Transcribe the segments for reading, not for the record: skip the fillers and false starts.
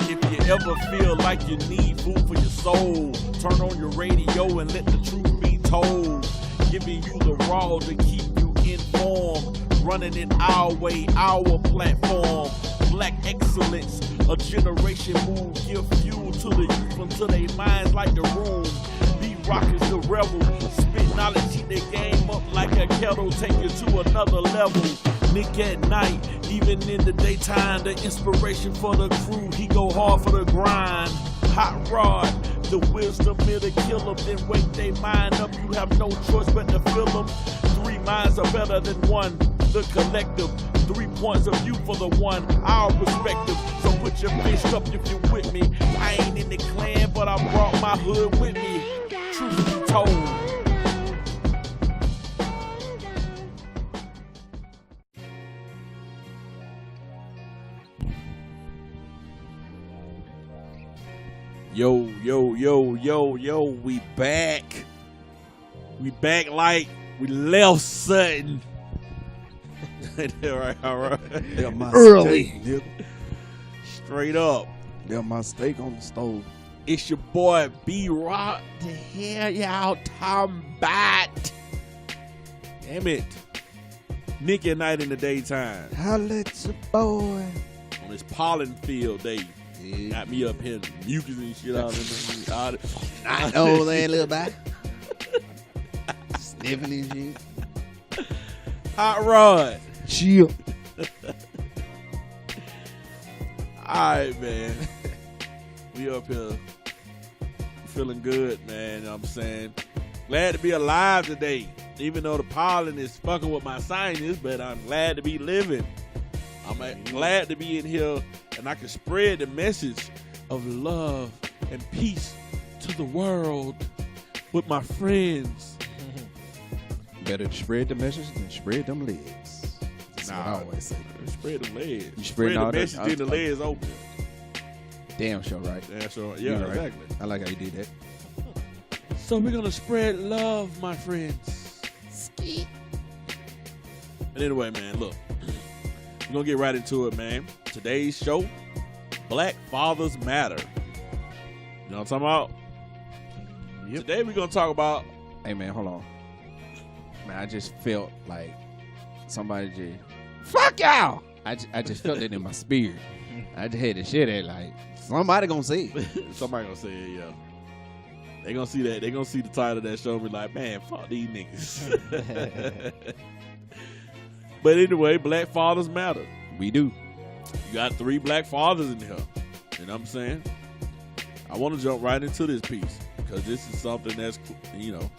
If you ever feel like you need food for your soul, turn on your radio and let the truth be told. Giving you the raw to keep you informed. Running it our way, our platform. Black excellence, a generation move. Give fuel to the youth until they minds like the room. B-Rock is the rebel. Spit knowledge, heat their game up like a kettle. Take it to another level. Nick at night, even in the daytime. The inspiration for the crew, he go hard for the grind. Hot Rod, the wisdom it'll kill them. Then wake they mind up, you have no choice but to fill them. 3 minds are better than one, the collective. 3 points of view for the one, our perspective. So put your fist up if you're with me. I ain't in the clan, but I brought my hood with me. Truth be told. Yo, yo, yo, yo, yo, we back. We back like we left Sutton. all right. Early. Steak, straight up. Got my steak on the stove. It's your boy B-Rock. The hell y'all talking about? Damn it. Nick at night in the daytime. Holla at your boy. On this pollen field day. Yeah. Got me up here mucus and shit out in the I know that little bit. Sniffing and shit. Hot Rod. Chill. Alright, man. We up here feeling good, man. You know what I'm saying? Glad to be alive today. Even though the pollen is fucking with my sinus, but I'm glad to be living. I'm glad to be in here and I can spread the message of love and peace to the world with my friends. Better to spread the message than spread them legs. That's what I always say. Spread them legs. You spread the message, then the legs open. Damn sure, right? Damn sure. Yeah, right. Exactly. I like how you did that. So we're going to spread love, my friends. Ski. But anyway, man, look. We're going to get right into it, man. Today's show, Black Fathers Matter. You know what I'm talking about? Yep. Today we're going to talk about... Hey, man, hold on. Man, I just felt like somebody just... Fuck y'all! I just felt it in my spirit. I just had to shit it like, somebody gonna say it. Somebody gonna say it, yeah. They gonna see that. They gonna see the title of that show and be like, man, fuck these niggas. But anyway, Black Fathers Matter. We do. You got 3 black fathers in here. You know what I'm saying? I want to jump right into this piece because this is something that's, you know,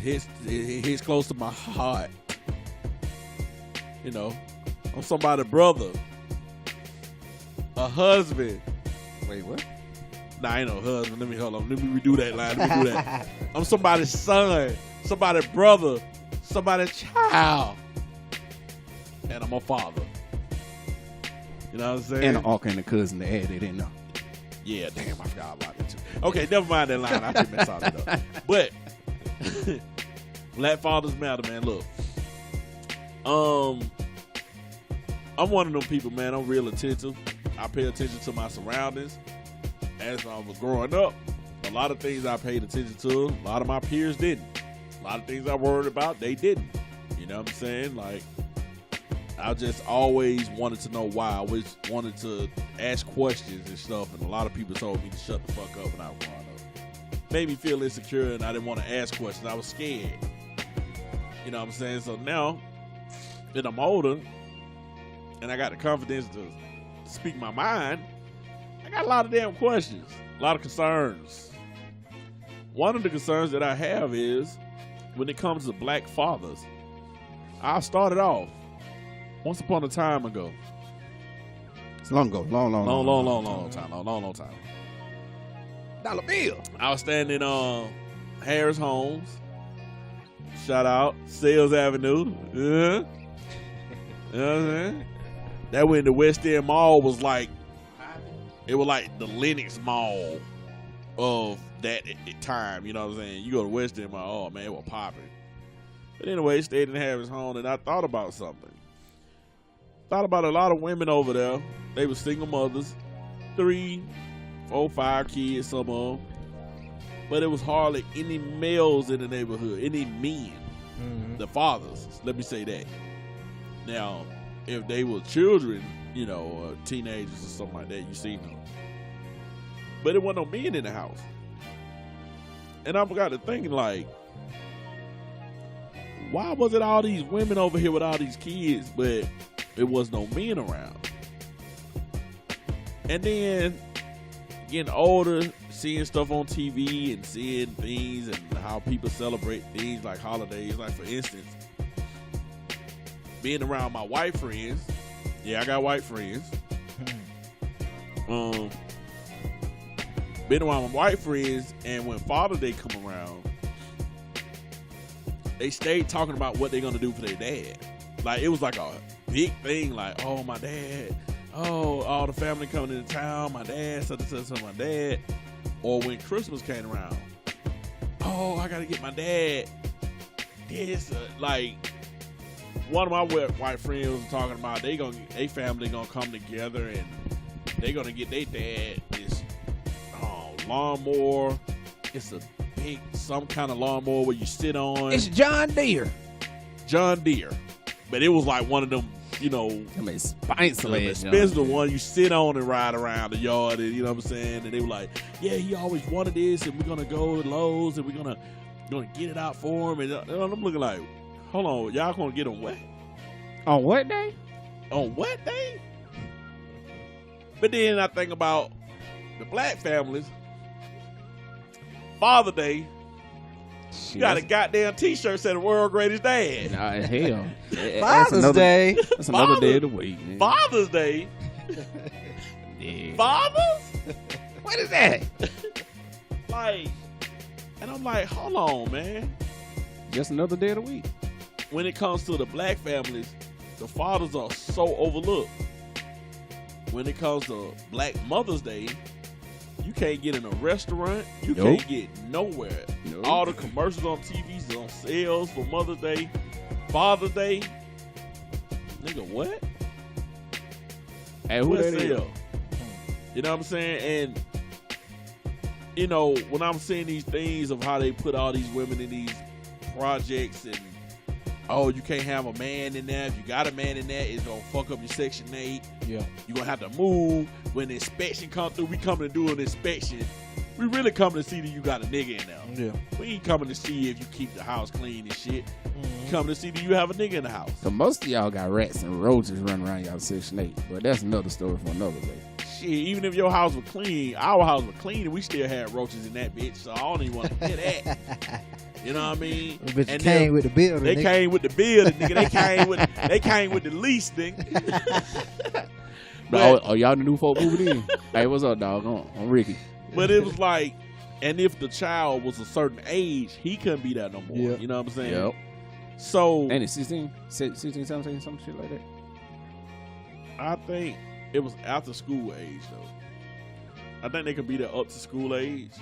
it hits close to my heart. You know, I'm somebody's brother, a husband. Wait, what? Nah, I ain't no husband. Let me redo that line. Let me do that. I'm somebody's son, somebody's brother, somebody's child. And I'm a father. You know what I'm saying? And an uncle and a cousin to add it in there. Yeah, damn, I forgot about that too. Okay, never mind that line. I should mess all it up. But Black Fathers Matter, man. Look, I'm one of them people, man. I'm real attentive. I pay attention to my surroundings. As I was growing up, a lot of things I paid attention to. A lot of my peers didn't. A lot of things I worried about, they didn't. You know what I'm saying? Like, I just always wanted to know why. I always wanted to ask questions and stuff, and a lot of people told me to shut the fuck up when I was growing up. Made me feel insecure, and I didn't want to ask questions. I was scared. You know what I'm saying? So now that I'm older, and I got the confidence to speak my mind, I got a lot of damn questions, a lot of concerns. One of the concerns that I have is when it comes to black fathers. I started off once upon a time ago. It's long ago. Long time. Dollar bill. I was standing on Harris Homes. Shout out. Sales Avenue. You know what I'm saying? That when the West End Mall was like, it was like the Lenox Mall of that time. You know what I'm saying? You go to West End Mall, oh man, it was popping. But anyway, stayed in Harris Home, and I thought about something. Thought about a lot of women over there. They were single mothers. 3, 4, 5 kids, some of them. But it was hardly any males in the neighborhood, any men. Mm-hmm. The fathers, let me say that. Now, if they were children, you know, teenagers or something like that, you seen them. But it wasn't no men in the house. And I got to thinking, like, why was it all these women over here with all these kids, but it was no men around? And then getting older, seeing stuff on TV and seeing things and how people celebrate things like holidays. Like, for instance, being around my white friends. Yeah, I got white friends. Been around my white friends, and when Father's Day come around, they stayed talking about what they're gonna do for their dad. Like, it was like a big thing. Like, oh, my dad. Oh, all the family coming into town. My dad, such and such, my dad. Or when Christmas came around, oh, I gotta get my dad this. Like, one of my white friends was talking about they family gonna come together and they gonna get their dad this lawnmower. It's a big some kind of lawnmower where you sit on. It's John Deere. But it was like one of them, you know, expensive one you sit on and ride around the yard, and you know what I'm saying. And they were like, yeah, he always wanted this, and we're gonna go to Lowe's and we're gonna get it out for him. And I'm looking like, hold on, y'all gonna get him what? On what day? On what day? But then I think about the black families. Father's Day, you got a goddamn T-shirt said the world greatest dad. Nah, hell. Father's Day. That's another day of the week, man. Father's Day? Yeah. Fathers? What is that? Like, and I'm like, hold on, man. Just another day of the week. When it comes to the black families, the fathers are so overlooked. When it comes to Black Mother's Day, you can't get in a restaurant. You can't get nowhere. Nope. All the commercials on TV is on sales for Mother's Day, Father's Day. Nigga, what? Hey, who What that is? sale? You know what I'm saying? And, you know, when I'm seeing these things of how they put all these women in these projects and, oh, you can't have a man in there. If you got a man in there, it's going to fuck up your Section 8. Yeah. You're going to have to move. When the inspection comes through, we coming to do an inspection. We really coming to see that you got a nigga in there. Yeah. We ain't coming to see if you keep the house clean and shit. We coming to see that you have a nigga in the house. So most of y'all got rats and roaches running around y'all Section 8. But that's another story for another day. Shit, even if your house was clean, our house was clean, and we still had roaches in that bitch. So I don't even want to hear that. You know what I mean? But And came then with the building. They nigga. came with the building, nigga. They came with the lease, nigga. But, oh, y'all the new folk moving in? Hey, what's up, dog? I'm Ricky. But it was like, and if the child was a certain age, he couldn't be that no more. Yeah. You know what I'm saying? Yep. So And it's 16, 17, some shit like that. I think it was after school age, though. I think they could be there up to school age.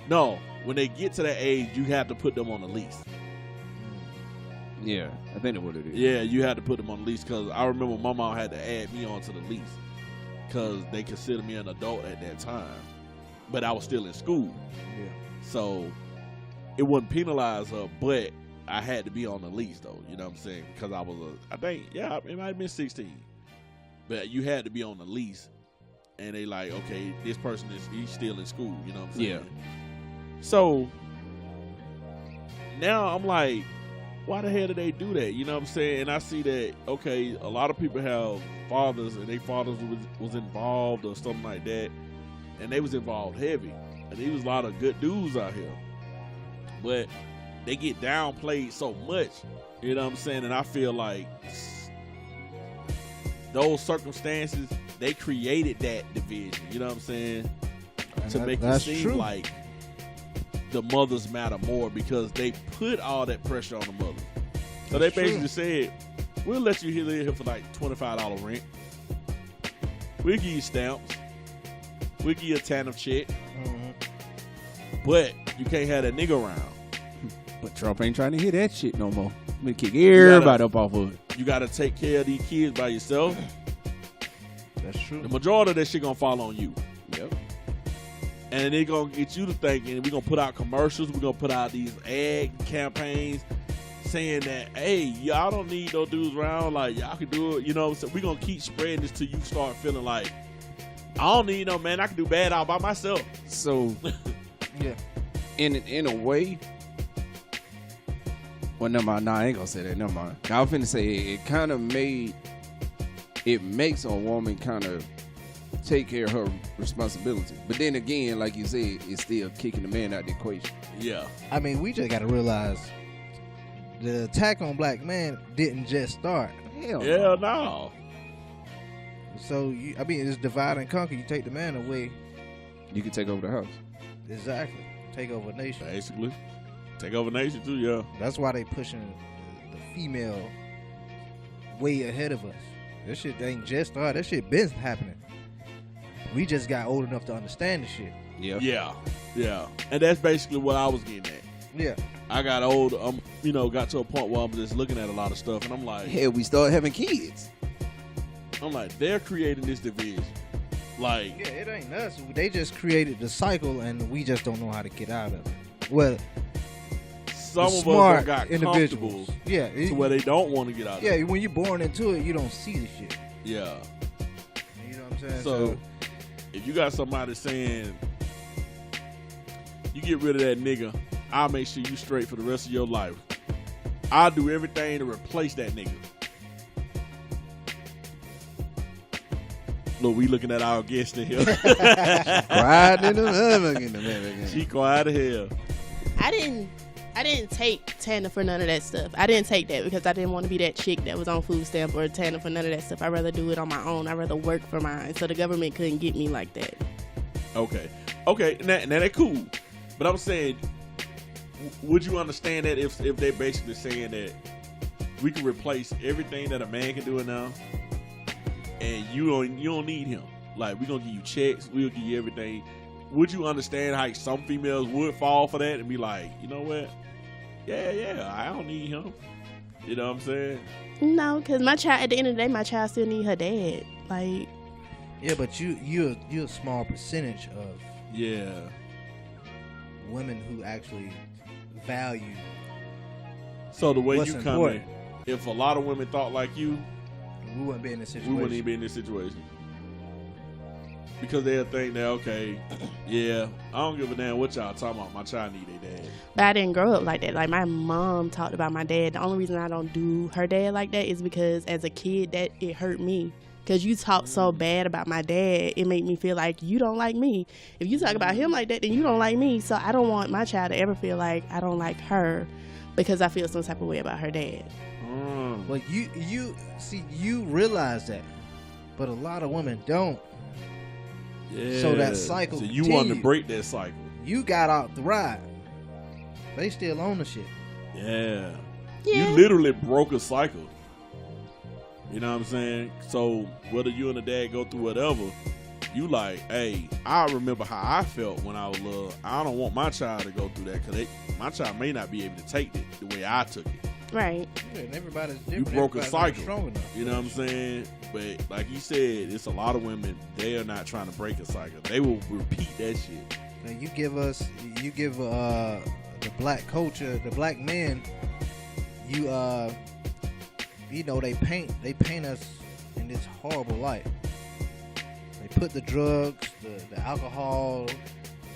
No, when they get to that age, you have to put them on a lease. Yeah, I think that's what it is. Yeah, you had to put them on the lease because I remember my mom had to add me onto the lease because they considered me an adult at that time, but I was still in school. Yeah. So it wouldn't penalize her, but I had to be on the lease though. You know what I'm saying? Because I was it might have been 16, but you had to be on the lease, and they like, okay, this person he's still in school. You know what I'm saying? Yeah. So now I'm like, why the hell did they do that? You know what I'm saying? And I see that, okay, a lot of people have fathers and their fathers was involved or something like that. And they was involved heavy. And there was a lot of good dudes out here. But they get downplayed so much. You know what I'm saying? And I feel like those circumstances, they created that division. You know what I'm saying? And To make it that's seem true. like the mothers matter more because they put all that pressure on the mothers. So That's they basically true. said, we'll let you live here for like $25 rent. We'll give you stamps. We'll give you a TANF check. Mhm. But you can't have that nigga around. But Trump ain't trying to hear that shit no more. I'm gonna kick everybody up off of it. You got to take care of these kids by yourself. That's true. The majority of that shit gonna fall on you. Yep. And it gonna get you to thinking, we're gonna put out commercials, we're gonna put out these ad campaigns saying that, hey, y'all don't need no dudes around, like y'all can do it, you know. So we're gonna keep spreading this till you start feeling like, I don't need no man, I can do bad all by myself. So Yeah. in a way, well, never mind. Nah, I ain't gonna say that. Never mind. I was finna say it kind of makes a woman kind of take care of her responsibility. But then again, like you said, it's still kicking the man out the equation. Yeah. I mean, we just got to realize the attack on black men didn't just start. Hell Yeah, no. no. So, I mean, it's divide and conquer. You take the man away. You can take over the house. Exactly. Take over a nation. Basically. Take over nation too, yeah. That's why they pushing the female way ahead of us. That shit ain't just started. That shit been happening. We just got old enough to understand the shit. Yeah. Yeah. Yeah. And that's basically what I was getting at. Yeah. I got old, got to a point where I'm just looking at a lot of stuff and I'm like, Hell, we started having kids. they're creating this division. Like, Yeah, it ain't us. They just created the cycle and we just don't know how to get out of it. Well, some of us smart got individuals. comfortable Yeah. to where they don't want to get out of Yeah, it. when you're born into it, you don't see the shit. Yeah. You know what I'm saying? So, if you got somebody saying, you get rid of that nigga, I'll make sure you straight for the rest of your life. I'll do everything to replace that nigga. Look, we looking at our guest in here. Riding in the She quiet as hell. I didn't take Tana for none of that stuff. I didn't take that because I didn't want to be that chick that was on food stamp or Tana for none of that stuff. I'd rather do it on my own. I'd rather work for mine. So the government couldn't get me like that. Okay, now that's cool. But I'm saying, would you understand that if they're basically saying that we can replace everything that a man can do now, and you don't need him? Like, we're gonna give you checks, we'll give you everything. Would you understand how some females would fall for that and be like, you know what? Yeah, I don't need him. You know what I'm saying? No, because my child, at the end of the day, my child still need her dad. Like, yeah, but you're a small percentage of Yeah. women who actually value. So the way What's you come important? in, if a lot of women thought like you, We wouldn't be in this we situation. wouldn't even be in this situation. Because they'll think that, okay, yeah, I don't give a damn what y'all talking about. My child need their dad. but I didn't grow up like that. Like, my mom talked about my dad. The only reason I don't do her dad like that is because as a kid, that it hurt me. Because you talk so bad about my dad, it made me feel like you don't like me. If you talk about him like that, then you don't like me. So I don't want my child to ever feel like I don't like her because I feel some type of way about her dad. Well, you see, you realize that, but a lot of women don't. Yeah. So that cycle So you want to continued. break that cycle. You got out the ride. They still own the shit. Yeah. Yeah. You literally broke a cycle. You know what I'm saying? So whether you and the dad go through whatever, you like, hey, I remember how I felt when I was little. I don't want my child to go through that because my child may not be able to take it the way I took it. Right. Yeah, and everybody's You different. broke a Everybody's not cycle. strong enough. You know what I'm saying? But like you said, it's a lot of women, they are not trying to break a cycle. They will repeat that shit. Now, you give the black culture, the black men, they paint us in this horrible light. They put the drugs, the alcohol,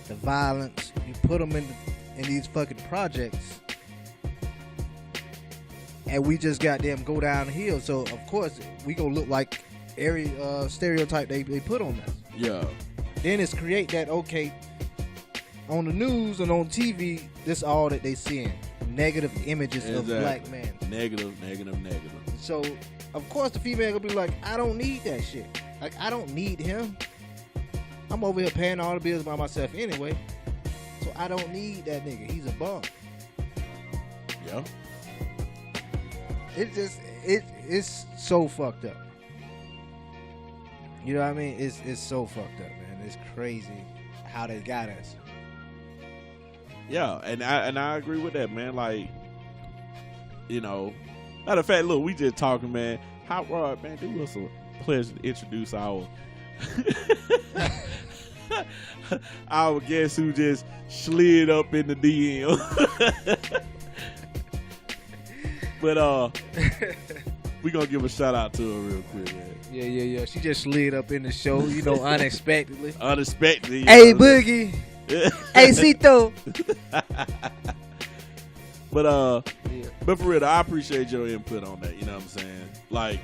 the violence, you put them in these fucking projects, and we just goddamn go downhill. So of course we gonna look like every stereotype they put on us. Yeah. Then it's create that, okay, on the news and on TV, this all that they seeing. Negative images of black men. Negative. So, of course, the female gonna be like, I don't need that shit. Like, I don't need him. I'm over here paying all the bills by myself anyway. So, I don't need that nigga. He's a bum. Yeah. It's so fucked up. You know what I mean? It's so fucked up, man. It's crazy how they got us. Yeah, and I agree with that, man. Like, you know, matter of fact, look, we just talking, man. Hot Rod, man, pleasure to introduce our our guest who just slid up in the DM. But we gonna give a shout out to her real quick, man. Yeah. She just slid up in the show, unexpectedly. Unexpectedly. Hey, Boogie. Hey, Cito. But for real, I appreciate your input on that. You know what I'm saying? Like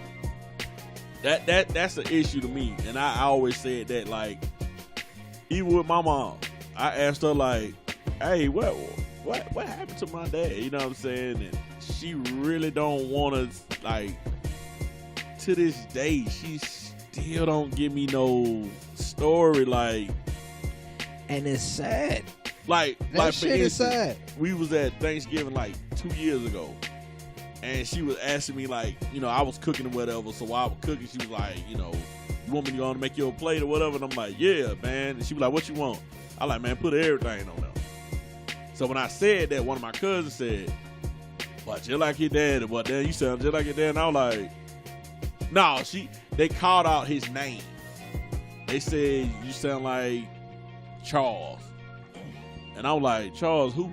that's an issue to me, and I always said that. Like even with my mom, I asked her like, "Hey, what happened to my dad?" You know what I'm saying? And she really don't want to. Like to this day, she still don't give me no story. Like, and it's sad. Like that for shit instance, is sad. We was at Thanksgiving like 2 years ago, and she was asking me like, I was cooking or whatever. So while I was cooking, she was like, you want me to go and make you a plate or whatever? And I'm like, yeah, man. And she was like, what you want? I like, man, put everything on there. So when I said that, one of my cousins said, "What, just like your dad?" And what, damn, you sound just like your dad. And I was like, no, they called out his name. They said, you sound like Charles. And I'm like, Charles who?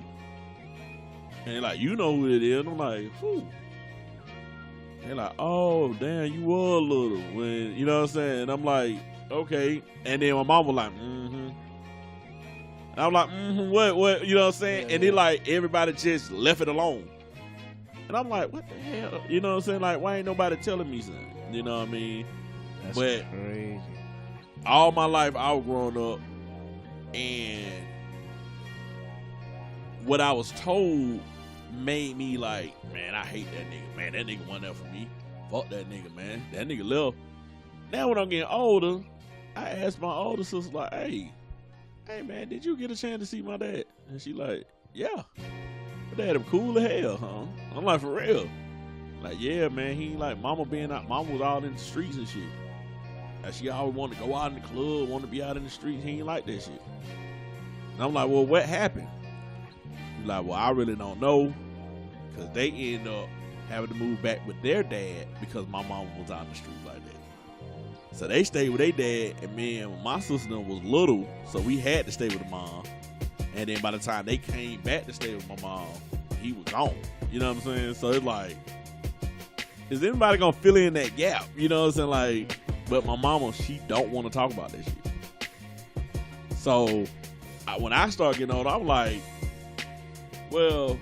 And they're like, you know who it is. And I'm like, who? And they're like, oh, damn, you were little. When, you know what I'm saying? And I'm like, okay. And then my mom was like, mm-hmm. And I'm like, mm-hmm, what? You know what I'm saying? And then like, everybody just left it alone. And I'm like, what the hell? You know what I'm saying? Like, why ain't nobody telling me something? You know what I mean? That's but crazy. All my life, I was growing up, and what I was told made me like, man, I hate that nigga. Man, that nigga wasn't there for me. Fuck that nigga, man. That nigga left. Now when I'm getting older, I asked my older sister, like, hey, man, did you get a chance to see my dad? And she like, yeah. My dad, him cool as hell, huh? I'm like, for real. Like, yeah, man, he like mama being out. Mama was out in the streets and shit. Like, she always wanted to go out in the club, wanted to be out in the streets. He ain't like that shit. And I'm like, well, what happened? He's like, well, I really don't know. Because they ended up having to move back with their dad because my mama was out in the streets like that. So they stayed with their dad, and me and my sister was little, so we had to stay with the mom. And then by the time they came back to stay with my mom, he was gone. You know what I'm saying? So it's like, is anybody gonna fill in that gap? You know what I'm saying? Like, but my mama, she don't want to talk about that shit. So when I started getting older, I'm like, well,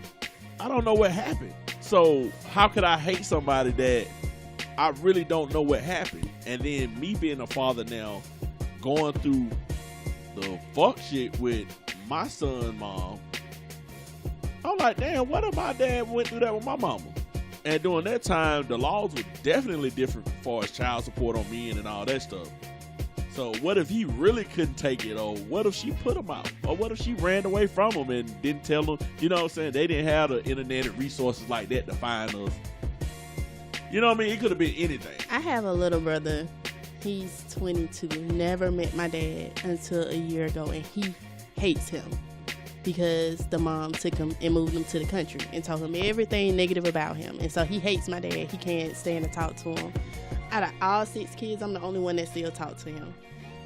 I don't know what happened. So how could I hate somebody that I really don't know what happened? And then me being a father now, going through the fuck shit with my son's mom, I'm like, damn, what if my dad went through that with my mama? And during that time, the laws were definitely different as far as child support on men and all that stuff. So what if he really couldn't take it? Or what if she put him out? Or what if she ran away from him and didn't tell him? You know what I'm saying? They didn't have the internet and resources like that to find us. You know what I mean? It could have been anything. I have a little brother. He's 22. Never met my dad until a year ago, and he hates him because the mom took him and moved him to the country and told him everything negative about him. And so he hates my dad. He can't stand to talk to him. Out of all 6 kids, I'm the only one that still talk to him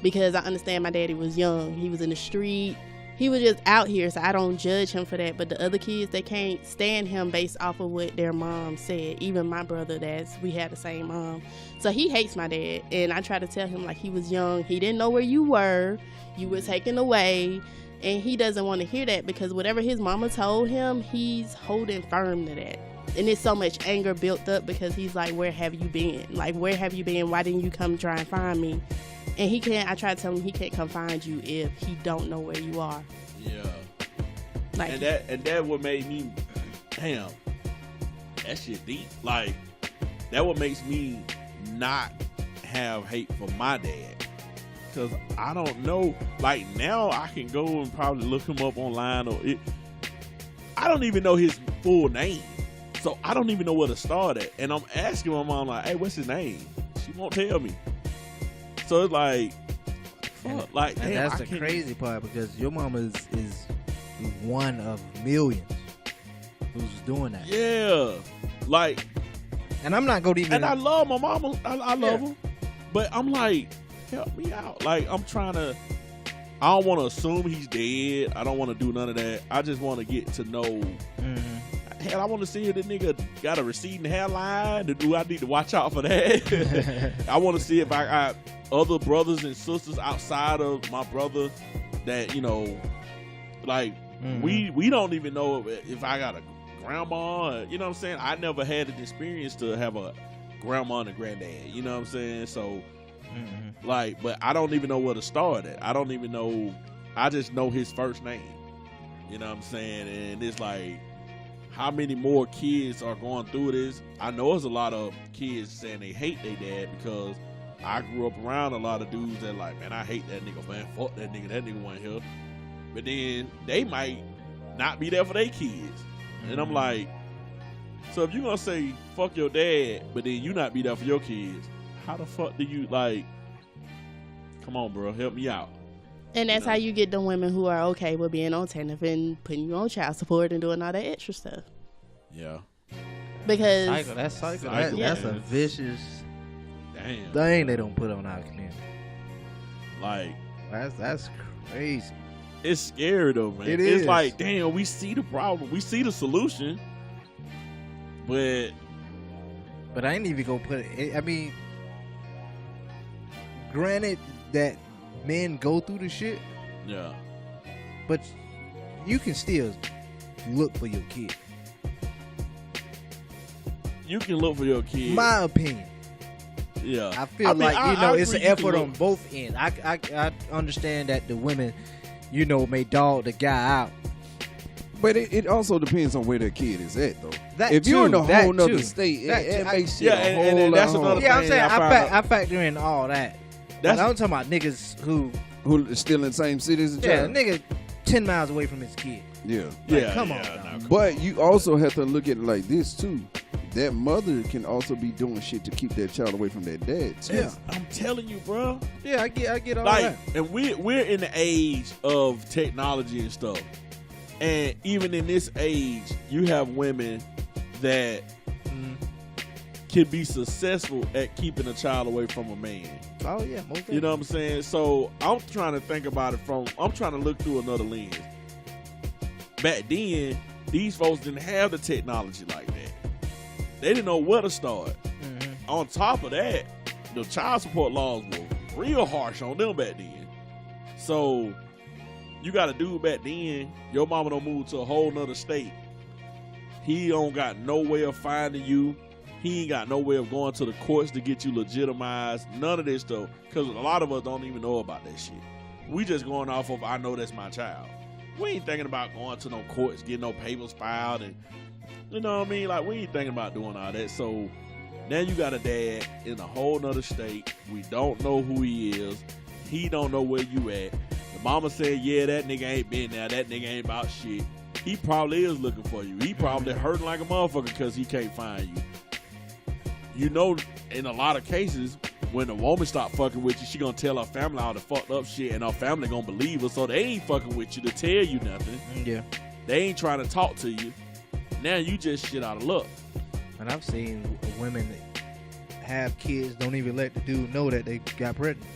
because I understand my daddy was young. He was in the street. He was just out here, so I don't judge him for that. But the other kids, they can't stand him based off of what their mom said. Even my brother, we had the same mom. So he hates my dad. And I try to tell him, like, he was young. He didn't know where you were. You were taken away. And he doesn't want to hear that because whatever his mama told him, he's holding firm to that. And it's so much anger built up because he's like, where have you been? Like, where have you been? Why didn't you come try and find me? And he can't, I try to tell him he can't come find you if he don't know where you are. Yeah. Like, and that what made me, damn, that shit deep. Like, that what makes me not have hate for my dad. Because I don't know, like, now I can go and probably look him up online. I don't even know his full name. So I don't even know where to start at. And I'm asking my mom, like, hey, what's his name? She won't tell me. So it's like, fuck, like, and damn, that's the crazy part because your mom is one of millions who's doing that. Yeah. Like, and I'm not going to even. And I love my mama. I love her. But I'm like, help me out. Like, I'm trying to. I don't want to assume he's dead. I don't want to do none of that. I just want to get to know. Mm-hmm. Hell, I want to see if the nigga got a receding hairline. Do I need to watch out for that? I want to see if I got other brothers and sisters outside of my brother that, you know, like, we don't even know if I got a grandma. You know what I'm saying? I never had an experience to have a grandma and a granddad. You know what I'm saying? So, like, but I don't even know where to start at. I don't even know. I just know his first name. You know what I'm saying? And it's like, how many more kids are going through this? I know there's a lot of kids saying they hate their dad because I grew up around a lot of dudes that like, man, I hate that nigga, man. Fuck that nigga wasn't here. But then they might not be there for their kids. And I'm like, so if you're going to say, fuck your dad, but then you not be there for your kids, how the fuck do you, like, come on, bro, help me out. And that's how you get the women who are okay with being on TANF and putting you on child support and doing all that extra stuff. Yeah. Because That's a vicious Damn. thing they don't put on our community. Like, That's crazy. it's scary though, man. It It's is. like, damn, we see the problem, we see the solution, but I ain't even gonna put it. I mean, granted that men go through the shit, yeah, but you can still look for your kid. you can look for your kid. My opinion. Yeah, I feel mean, like it's agree an you effort can on both ends. I understand that the women, may dog the guy out. But it also depends on where the kid is at, though. That if you're in too, a that whole nother too. state, That it too. makes Yeah, shit a and whole that's lot another harder. Yeah, I'm thing saying I found I factor in all that. That's- I'm talking about niggas who, Who still in the same city as a yeah, child. nigga 10 miles away from his kid. Yeah. Like, yeah, come yeah, on, nah, dog. But you also have to look at it like this, too. That mother can also be doing shit to keep that child away from their dad, too. Yeah. I'm telling you, bro. Yeah, I get all Like, that. and we're in the age of technology and stuff, and even in this age, you have women that can be successful at keeping a child away from a man. Oh yeah, most You know what I'm saying? So I'm trying to think about it I'm trying to look through another lens. Back then, these folks didn't have the technology like that. They didn't know where to start. On top of that, the child support laws were real harsh on them back then. So you got a dude back then, your mama don't move to a whole nother state. He don't got no way of finding you. He ain't got no way of going to the courts to get you legitimized. None of this stuff. Because a lot of us don't even know about that shit. We just going off of, I know that's my child. We ain't thinking about going to no courts, getting no papers filed. And you know what I mean? Like, we ain't thinking about doing all that. So now you got a dad in a whole nother state. We don't know who he is. He don't know where you at. The mama said, yeah, that nigga ain't been there. That nigga ain't about shit. He probably is looking for you. He probably hurting like a motherfucker because he can't find you. You know, in a lot of cases, when a woman stop fucking with you, she gonna tell her family all the fucked up shit, and her family gonna believe her, so they ain't fucking with you to tell you nothing. Yeah. They ain't trying to talk to you. Now you just shit out of luck. And I've seen women that have kids, don't even let the dude know that they got pregnant,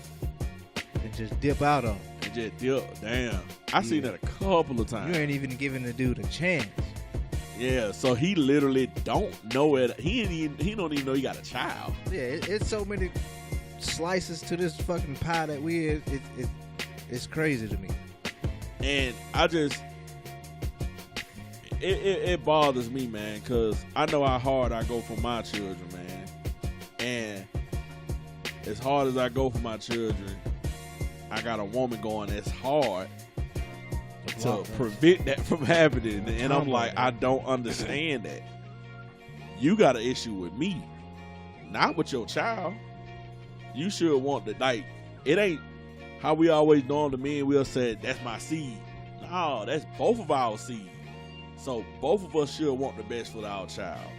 and just dip out on him. And just damn. I seen that a couple of times. You ain't even giving the dude a chance. Yeah, so he literally don't know it. He don't even know he got a child. Yeah, it's so many slices to this fucking pie that it's crazy to me. And I just it bothers me, man, because I know how hard I go for my children, man. And as hard as I go for my children, I got a woman going as hard to prevent that from happening. And I'm like, I don't understand that. You got an issue with me, not with your child. You should want to, like, it ain't how we always know the men will say, that's my seed. No, that's both of our seed. So both of us should want the best for our child.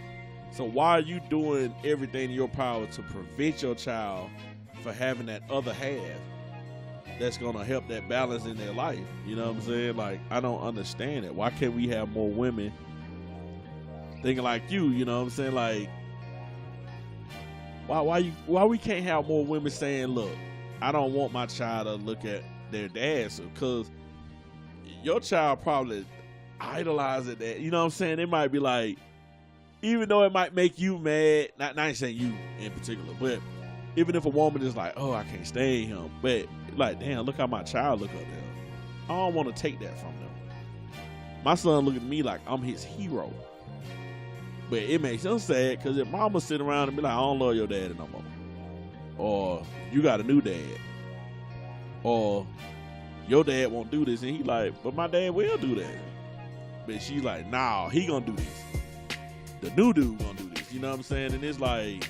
So why are you doing everything in your power to prevent your child from having that other half that's going to help that balance in their life? You know what I'm saying? Like, I don't understand it. Why can't we have more women thinking like you know what I'm saying? Like, Why we can't have more women saying, look, I don't want my child to look at their dads, because your child probably idolizing that. You know what I'm saying? It might be like, even though it might make you mad, not saying you in particular, but even if a woman is like, oh, I can't stand him, but like, damn, look how my child look up there. I don't want to take that from them. My son look at me like I'm his hero. But it makes him sad, because if mama sit around and be like, I don't love your daddy no more. Or you got a new dad. Or your dad won't do this. And he like, but my dad will do that. But she's like, nah, he gonna do this. The new dude gonna do this. You know what I'm saying? And it's like,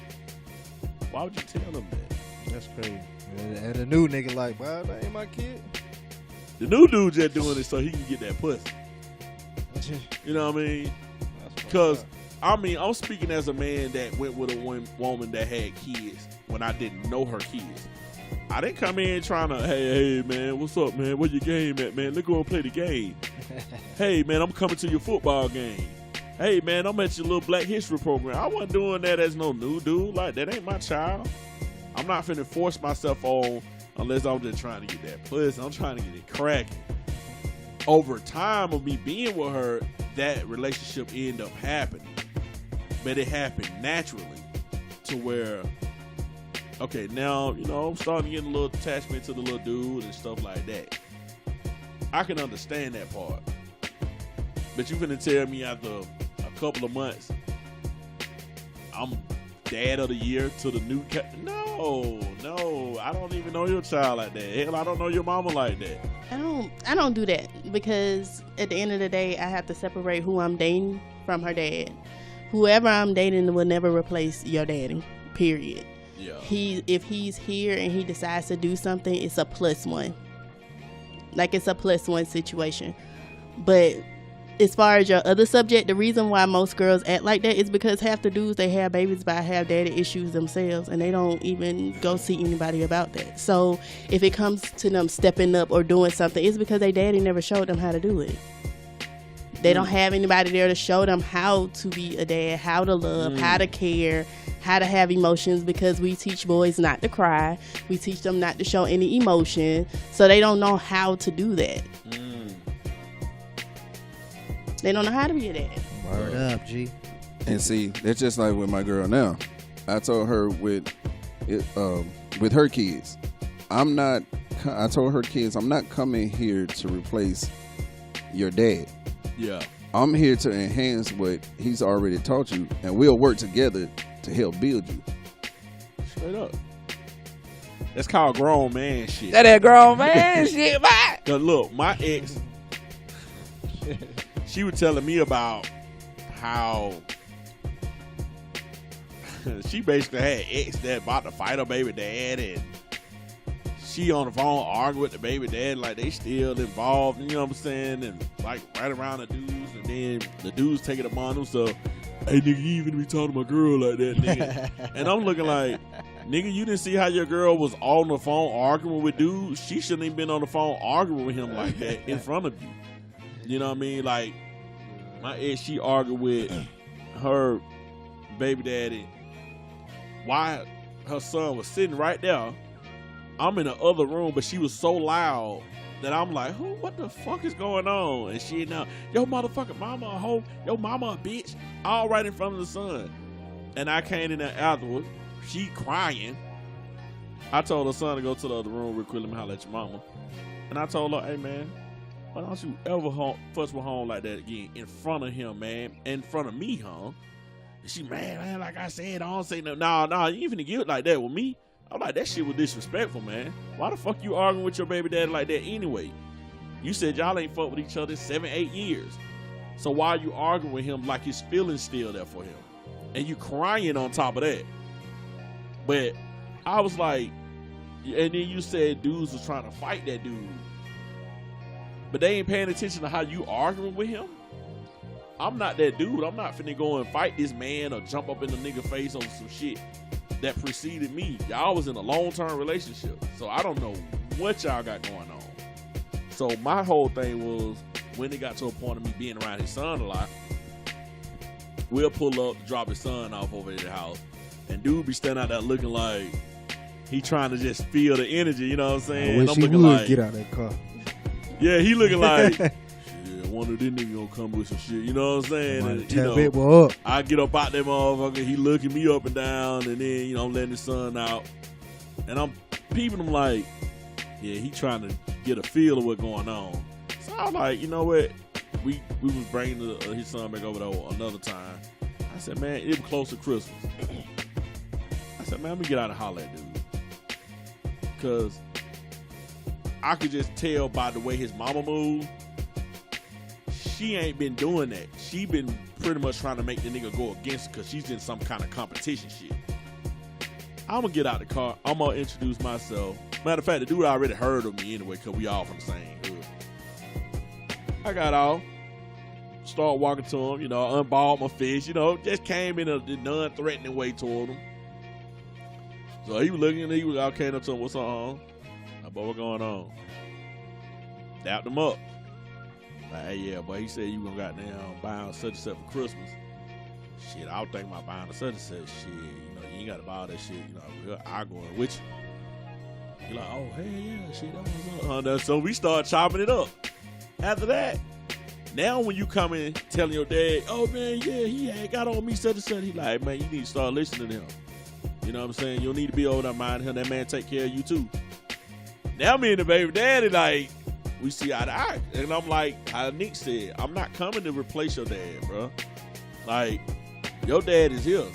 why would you tell him that? That's crazy. And the new nigga like, well, that ain't my kid. The new dude just doing it so he can get that pussy. You know what I mean? Because, I mean, I'm speaking as a man that went with a woman that had kids when I didn't know her kids. I didn't come in trying to, hey, man, what's up, man? Where your game at, man? Let's go and play the game. Hey, man, I'm coming to your football game. Hey, man, I'm at your little Black History program. I wasn't doing that as no new dude. Like, that ain't my child. I'm not finna force myself on unless I'm just trying to get that pussy. I'm trying to get it cracking. Over time of me being with her, that relationship ended up happening. But it happened naturally to where, okay, now, you know, I'm starting to get a little attachment to the little dude and stuff like that. I can understand that part. But you finna tell me after a couple of months, I'm dad of the year to the new cat? No, I don't even know your child like that. Hell, I don't know your mama like that. I don't do that, because at the end of the day, I have to separate who I'm dating from her dad. Whoever I'm dating will never replace your daddy, period. Yeah. If he's here and he decides to do something, it's a +1. Like, it's a +1 situation. But as far as your other subject, the reason why most girls act like that is because half the dudes they have babies by have daddy issues themselves, and they don't even go see anybody about that. So if it comes to them stepping up or doing something, it's because their daddy never showed them how to do it. They don't have anybody there to show them how to be a dad, how to love, how to care, how to have emotions, because we teach boys not to cry. We teach them not to show any emotion, so they don't know how to do that. They don't know how to be a dad. Word up, G. And see, that's just like with my girl now. I told her with her kids, I told her kids, I'm not coming here to replace your dad. Yeah. I'm here to enhance what he's already taught you, and we'll work together to help build you. Straight up. That's called grown man shit. That grown man shit, man. Cause look, my ex, she was telling me about how she basically had ex that about to fight her baby dad, and she on the phone arguing with the baby dad like they still involved, you know what I'm saying, and like right around the dudes, and then the dudes taking it upon themselves, hey nigga, you even be talking to my girl like that, nigga. And I'm looking like, nigga, you didn't see how your girl was on the phone arguing with dudes? She shouldn't even been on the phone arguing with him like that in front of you. You know what I mean? Like, my ex, she argued with her baby daddy while her son was sitting right there. I'm in the other room, but she was so loud that I'm like, what the fuck is going on? And she now, yo motherfucking mama a hoe, yo mama a bitch, all right in front of the son. And I came in there afterwards, she crying. I told her son to go to the other room real quick, let me holler at your mama. And I told her, hey man, why don't you ever fuss with home like that again in front of him, man, in front of me, huh? And she, man, like I said, I don't say no. Nah, you ain't finna get it like that with me. I'm like, that shit was disrespectful, man. Why the fuck you arguing with your baby daddy like that anyway? You said y'all ain't fucked with each other 7-8 years. So why are you arguing with him like his feelings still there for him? And you crying on top of that. But I was like, and then you said dudes was trying to fight that dude. But they ain't paying attention to how you arguing with him. I'm not that dude. I'm not finna go and fight this man or jump up in the nigga face on some shit that preceded me. Y'all was in a long-term relationship, so I don't know what y'all got going on. So my whole thing was, when it got to a point of me being around his son a lot, we'll pull up, drop his son off over at the house, And dude be standing out there looking like he trying to just feel the energy, you know what I'm saying? I wish I'm he looking would like, get out of that car. yeah, he looking like, shit, one of them niggas gonna come with some shit, you know what I'm saying? And, you know, That boy up. I get up out that motherfucker, he looking me up and down, and then, you know, I'm letting the sun out. And I'm peeping him like, yeah, he trying to get a feel of what's going on. So I'm like, you know what? We was bringing his son back over there another time. I said, man, it was close to Christmas. I said, man, let me get out and holler at dude. Because I could just tell by the way his mama moved, she ain't been doing that. She been pretty much trying to make the nigga go against her because she's in some kind of competition shit. I'm going to get out the car. I'm going to introduce myself. Matter of fact, the dude already heard of me anyway because we all from the same hood. I got out, start walking to him, you know, unballed my fish, you know, just came in a non-threatening way toward him. So he was looking, I came up to him, what's on? Like, boy, what's going on? Dapped him up. Like, hey, yeah, but he said you gonna goddamn buy such and such for Christmas. Shit, I was thinking about buying a such and such shit. You know, you ain't gotta buy all that shit, you know, I going with you. You're like, oh, hey, yeah, shit, that was up. So we start chopping it up. After that, now when you come in telling your dad, oh man, yeah, he had got on me such and such, he like, man, you need to start listening to him. You know what I'm saying? You don't need to be over there minding him. That man take care of you too. Now me and the baby daddy, like, we see eye to eye. And I'm like, how Nick said, I'm not coming to replace your dad, bro. Like, your dad is here.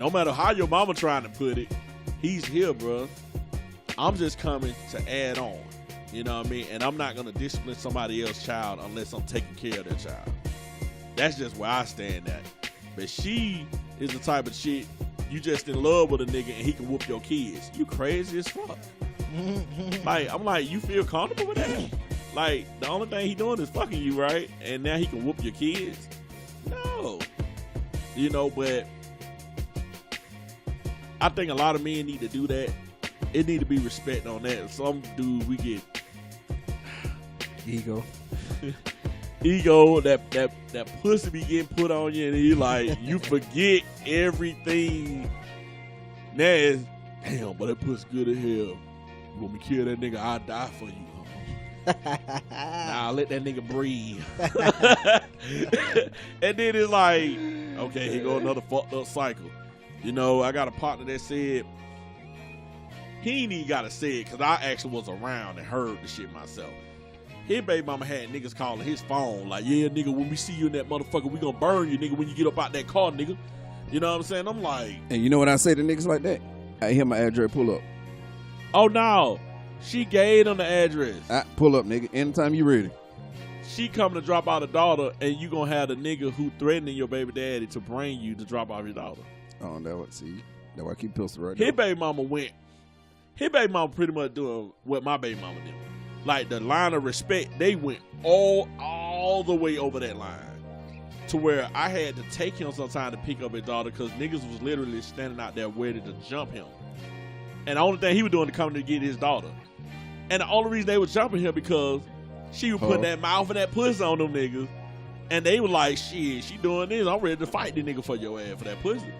No matter how your mama trying to put it, he's here, bro. I'm just coming to add on. You know what I mean? And I'm not going to discipline somebody else's child unless I'm taking care of their child. That's just where I stand at. But she is the type of shit, you just in love with a nigga and he can whoop your kids. You crazy as fuck. Like, I'm like, you feel comfortable with that? Like, the only thing he doing is fucking you, right? And now he can whoop your kids? No. You know, but I think a lot of men need to do that. It need to be respect on that. Some dude, we get ego, that pussy be getting put on you, and he like, you forget everything. Now it's, damn, but that pussy good as hell. You want me to kill that nigga, I'll die for you. Nah, let that nigga breathe. And then it's like, okay, here go another fucked up cycle. You know, I got a partner that said, he ain't even gotta say it because I actually was around and heard the shit myself. His baby mama had niggas calling his phone like, yeah, nigga, when we see you in that motherfucker, we gonna burn you, nigga, when you get up out that car, nigga. You know what I'm saying? I'm like... And you know what I say to niggas like that? I hear my address, pull up. Oh, no. She gave them the address. Pull up, nigga, anytime you ready. She coming to drop out a daughter, and you gonna have the nigga who threatening your baby daddy to bring you to drop off your daughter. Oh, that what, see? That why I keep pistol right His there. baby mama went. His baby mama pretty much doing what my baby mama did. Like, the line of respect, they went all the way over that line. To where I had to take him sometime to pick up his daughter because niggas was literally standing out there ready to jump him. And the only thing he was doing to come to get his daughter. And the only reason they was jumping him because she was putting that mouth and that pussy on them niggas. And they were like, shit, she doing this. I'm ready to fight the nigga for your ass for that pussy.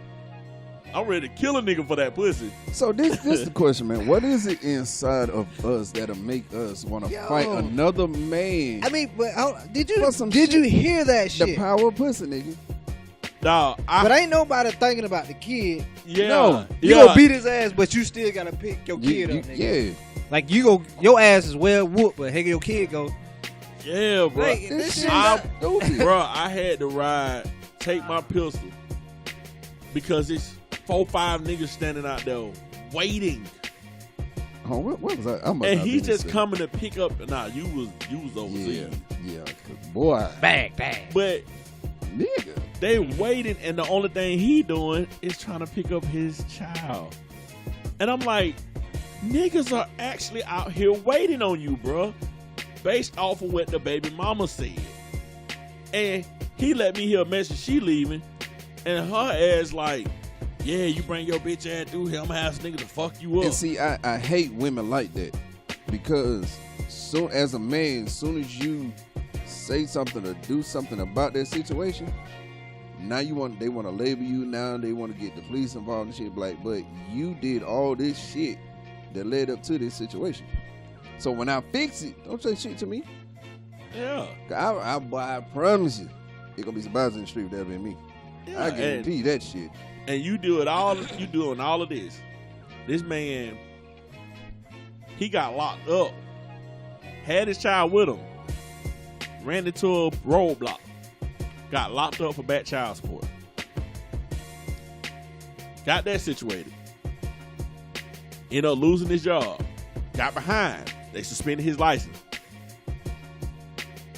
I'm ready to kill a nigga for that pussy. So this is the question, man. What is it inside of us that'll make us want to fight another man? I mean, but did you shit? You hear that shit? The power of pussy, nigga. Dog, but ain't nobody thinking about the kid. Yeah, no. You gonna beat his ass, but you still gotta pick your kid up, nigga. Yeah. Like your ass is well whooped, but here your kid go. Yeah, bro. Like, this shit bro, I had to take my pistol because it's 4-5 niggas standing out there waiting. Oh, what was I? And he just coming to pick up. Nah, you was overseas. Yeah, boy. Bang. But nigga, they waiting, and the only thing he doing is trying to pick up his child. And I'm like, niggas are actually out here waiting on you, bro, based off of what the baby mama said. And he let me hear a message she leaving, and her ass like, yeah, you bring your bitch ass through here, I'm gonna have this nigga to fuck you up. And see, I hate women like that because as a man, as soon as you say something or do something about that situation, Now they want to label you. Now they want to get the police involved and shit. Like, but you did all this shit that led up to this situation. So when I fix it, don't say shit to me. Yeah. I promise you, it's gonna be somebody in the street that'll be me. Yeah, I guarantee that shit. And you doing all of this. This man, he got locked up. Had his child with him. Ran into a roadblock. Got locked up for bad child support. Got that situated. Ended up losing his job. Got behind. They suspended his license.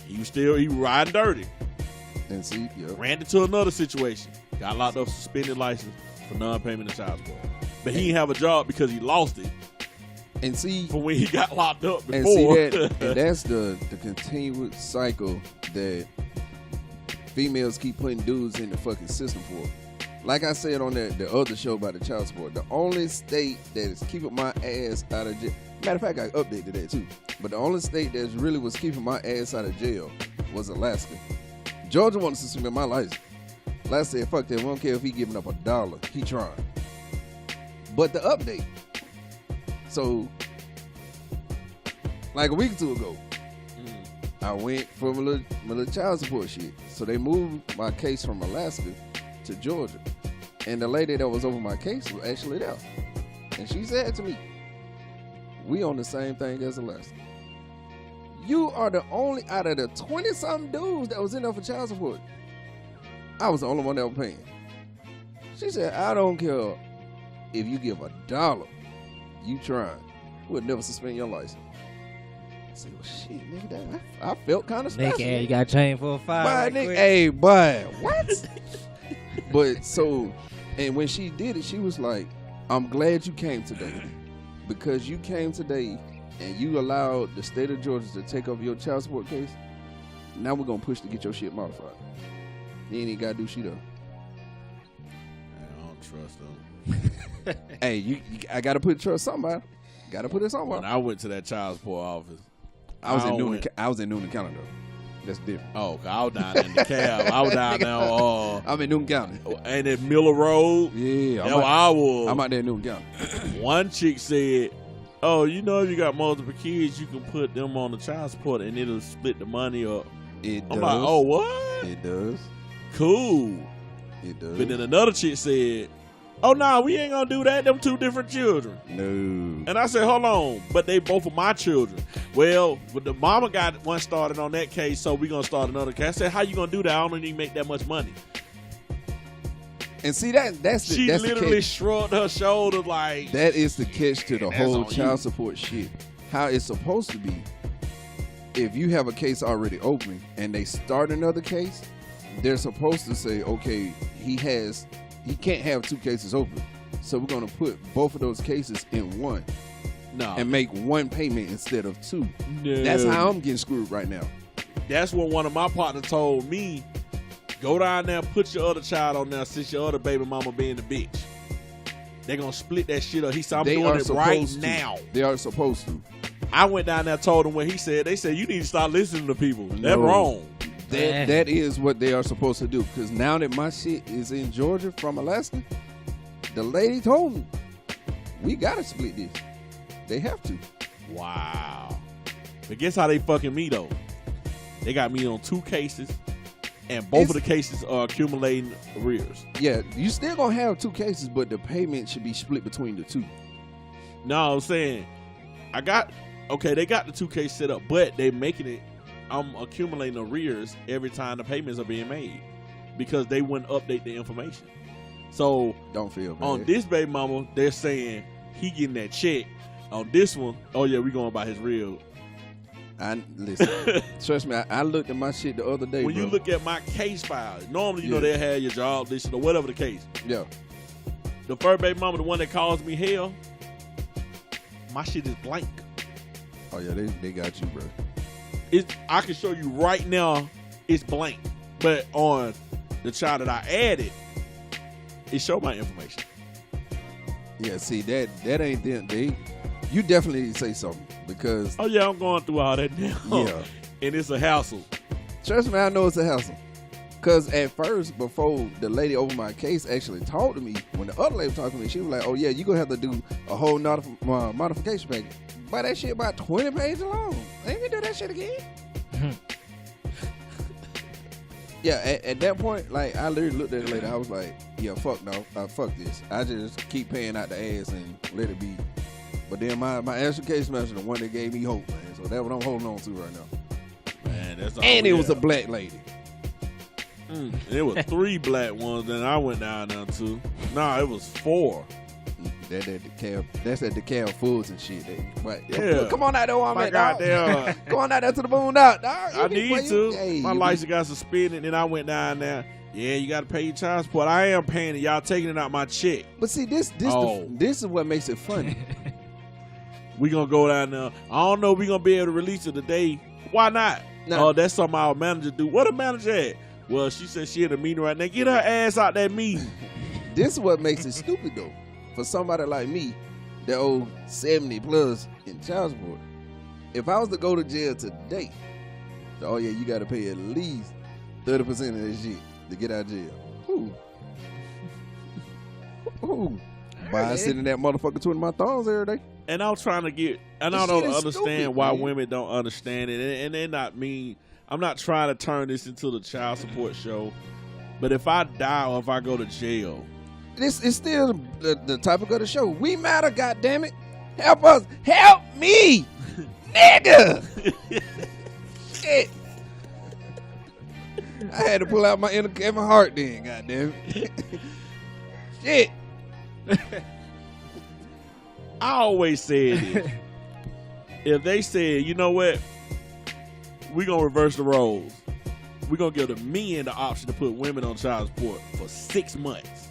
He was riding dirty. And see, yeah. Ran into another situation. Got locked up, suspended license for non-payment of child support. But he didn't have a job because he lost it. And see, for when he got locked up before. And see that, and that's the continuous cycle that females keep putting dudes in the fucking system for. Like I said on the other show about the child support, the only state that is keeping my ass out of jail. Matter of fact, I updated that too. But the only state that really was keeping my ass out of jail was Alaska. Georgia wanted to suspend my license. Alaska said, fuck that, we don't care if he giving up $1. He trying. But the update. So, like a week or two ago, I went for my little child support shit. So they moved my case from Alaska to Georgia. And the lady that was over my case was actually there. And she said to me, we on the same thing as Alaska. You are the only out of the 20-something dudes that was in there for child support. I was the only one that was paying. She said, I don't care if you give $1. You trying. We'll never suspend your license. I said, well, shit, nigga, I felt kind of special. Nigga, you got chained for a fire. Right, nigga, hey, boy, what? But so, and when she did it, she was like, I'm glad you came today. Because you came today and you allowed the state of Georgia to take over your child support case. Now we're going to push to get your shit modified. You ain't even got to do shit up. I don't trust them. Hey, I got to put trust somebody. Got to put it somewhere. When I went to that child support office, I was in Newton County though. That's different. Oh, I was down in the cab. I was down there. I'm in Newton County. And at Miller Road. Yeah, I'm out there in Newton County. One chick said, "Oh, you know, if you got multiple kids, you can put them on the child support, and it'll split the money up." I'm like, "Oh, what?" It does. Cool. It does. But then another chick said, "Oh, no, we ain't gonna do that. Them two different children." No. And I said, hold on, but they both are my children. Well, but the mama got one started on that case, so we gonna start another case. I said, how you gonna do that? I don't even make that much money. And see, that's she literally shrugged her shoulders like. That is the catch to the whole child support shit. How it's supposed to be. If you have a case already open and they start another case, they're supposed to say, okay, he can't have two cases open. So we're going to put both of those cases in one. No. And make one payment instead of two. No. That's how I'm getting screwed right now. That's what one of my partners told me. Go down there, put your other child on there since your other baby mama being the bitch. They're going to split that shit up. He said, I'm doing it right now. They are supposed to. I went down there, told him what he said. They said, you need to start listening to people. No. That's wrong. That is what they are supposed to do. Because now that my shit is in Georgia from Alaska, the lady told me, we got to split this. They have to. Wow. But guess how they fucking me, though? They got me on 2 cases, and both of the cases are accumulating arrears. Yeah, you still going to have 2 cases, but the payment should be split between the 2. No, I'm saying, they got the 2 cases set up, but they making it, I'm accumulating arrears every time the payments are being made because they wouldn't update the information. So don't feel bad. On this baby mama, they're saying he getting that check. On this one, oh yeah, we going by his real. Listen, trust me, I looked at my shit the other day. When you look at my case file, normally you know they'll have your job listed or whatever the case. Yeah. The first baby mama, the one that calls me hell, my shit is blank. Oh yeah, they got you, bro. I can show you right now, it's blank. But on the child that I added, it showed my information. Yeah, see that ain't them. You definitely need to say something because. Oh yeah, I'm going through all that now. Yeah, and it's a hassle. Trust me, I know it's a hassle. Cause at first, before the lady over my case actually talked to me, when the other lady was talking to me, she was like, "Oh yeah, you gonna have to do a whole modification package." But that shit about 20 pages long. I ain't gonna do that shit again. Yeah, at that point, like I literally looked at the lady. I was like, "Yeah, fuck no, fuck this. I just keep paying out the ass and let it be." But then my actual case manager, the one that gave me hope, man. So that's what I'm holding on to right now. Man, that's all. And it was a black lady. There was 3 black ones, then I went down there to. Nah, it was 4. That's at the Cal Foods and shit. But Yeah. come on out there where I'm My at, dog. goddamn. Come on out there to the boondog, dog. I need to. Hey, My license got suspended, and I went down there. Yeah, you got to pay your child support. I am paying it. Y'all taking it out my check. But see, this is what makes it funny. We gonna go down there. I don't know if we gonna be able to release it today. Why not? No. Oh, that's something our manager do. What a manager at? Well, she said she in a meeting right now. Get her ass out that meeting. This is what makes it stupid though. For somebody like me, that old 70 plus in child support. If I was to go to jail today, oh yeah, you got to pay at least 30% of that shit to get out of jail. Ooh. By sitting that motherfucker twiddling my thumbs every day. And I'm trying to get, and This I don't shit is understand stupid, why man. women don't understand it. And they're not mean. I'm not trying to turn this into the child support show. But if I die or if I go to jail, This is still the topic of the show. We matter, goddammit. Help us. Help me. Nigga. Shit. I had to pull out my inner Kevin Hart then, goddamn. Shit. I always said this. If they said, you know what, we gonna reverse the roles. We gonna give the men the option to put women on child support for 6 months.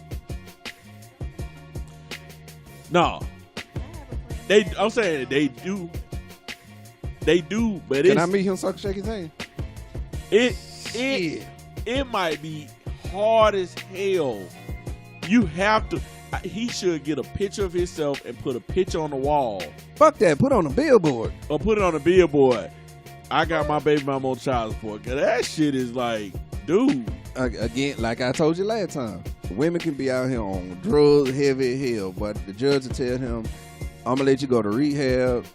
No, I'm saying they do, but Can it's I meet him so I can shake his hand? it might be hard as hell. You have to. He should get a picture of himself and put a picture on the wall. Fuck that. Put on a billboard. Or put it on a billboard. I got my baby mama on child support. Cause that shit is like, dude. Again, like I told you last time, women can be out here on drugs, heavy as hell, but the judge will tell him, I'm going to let you go to rehab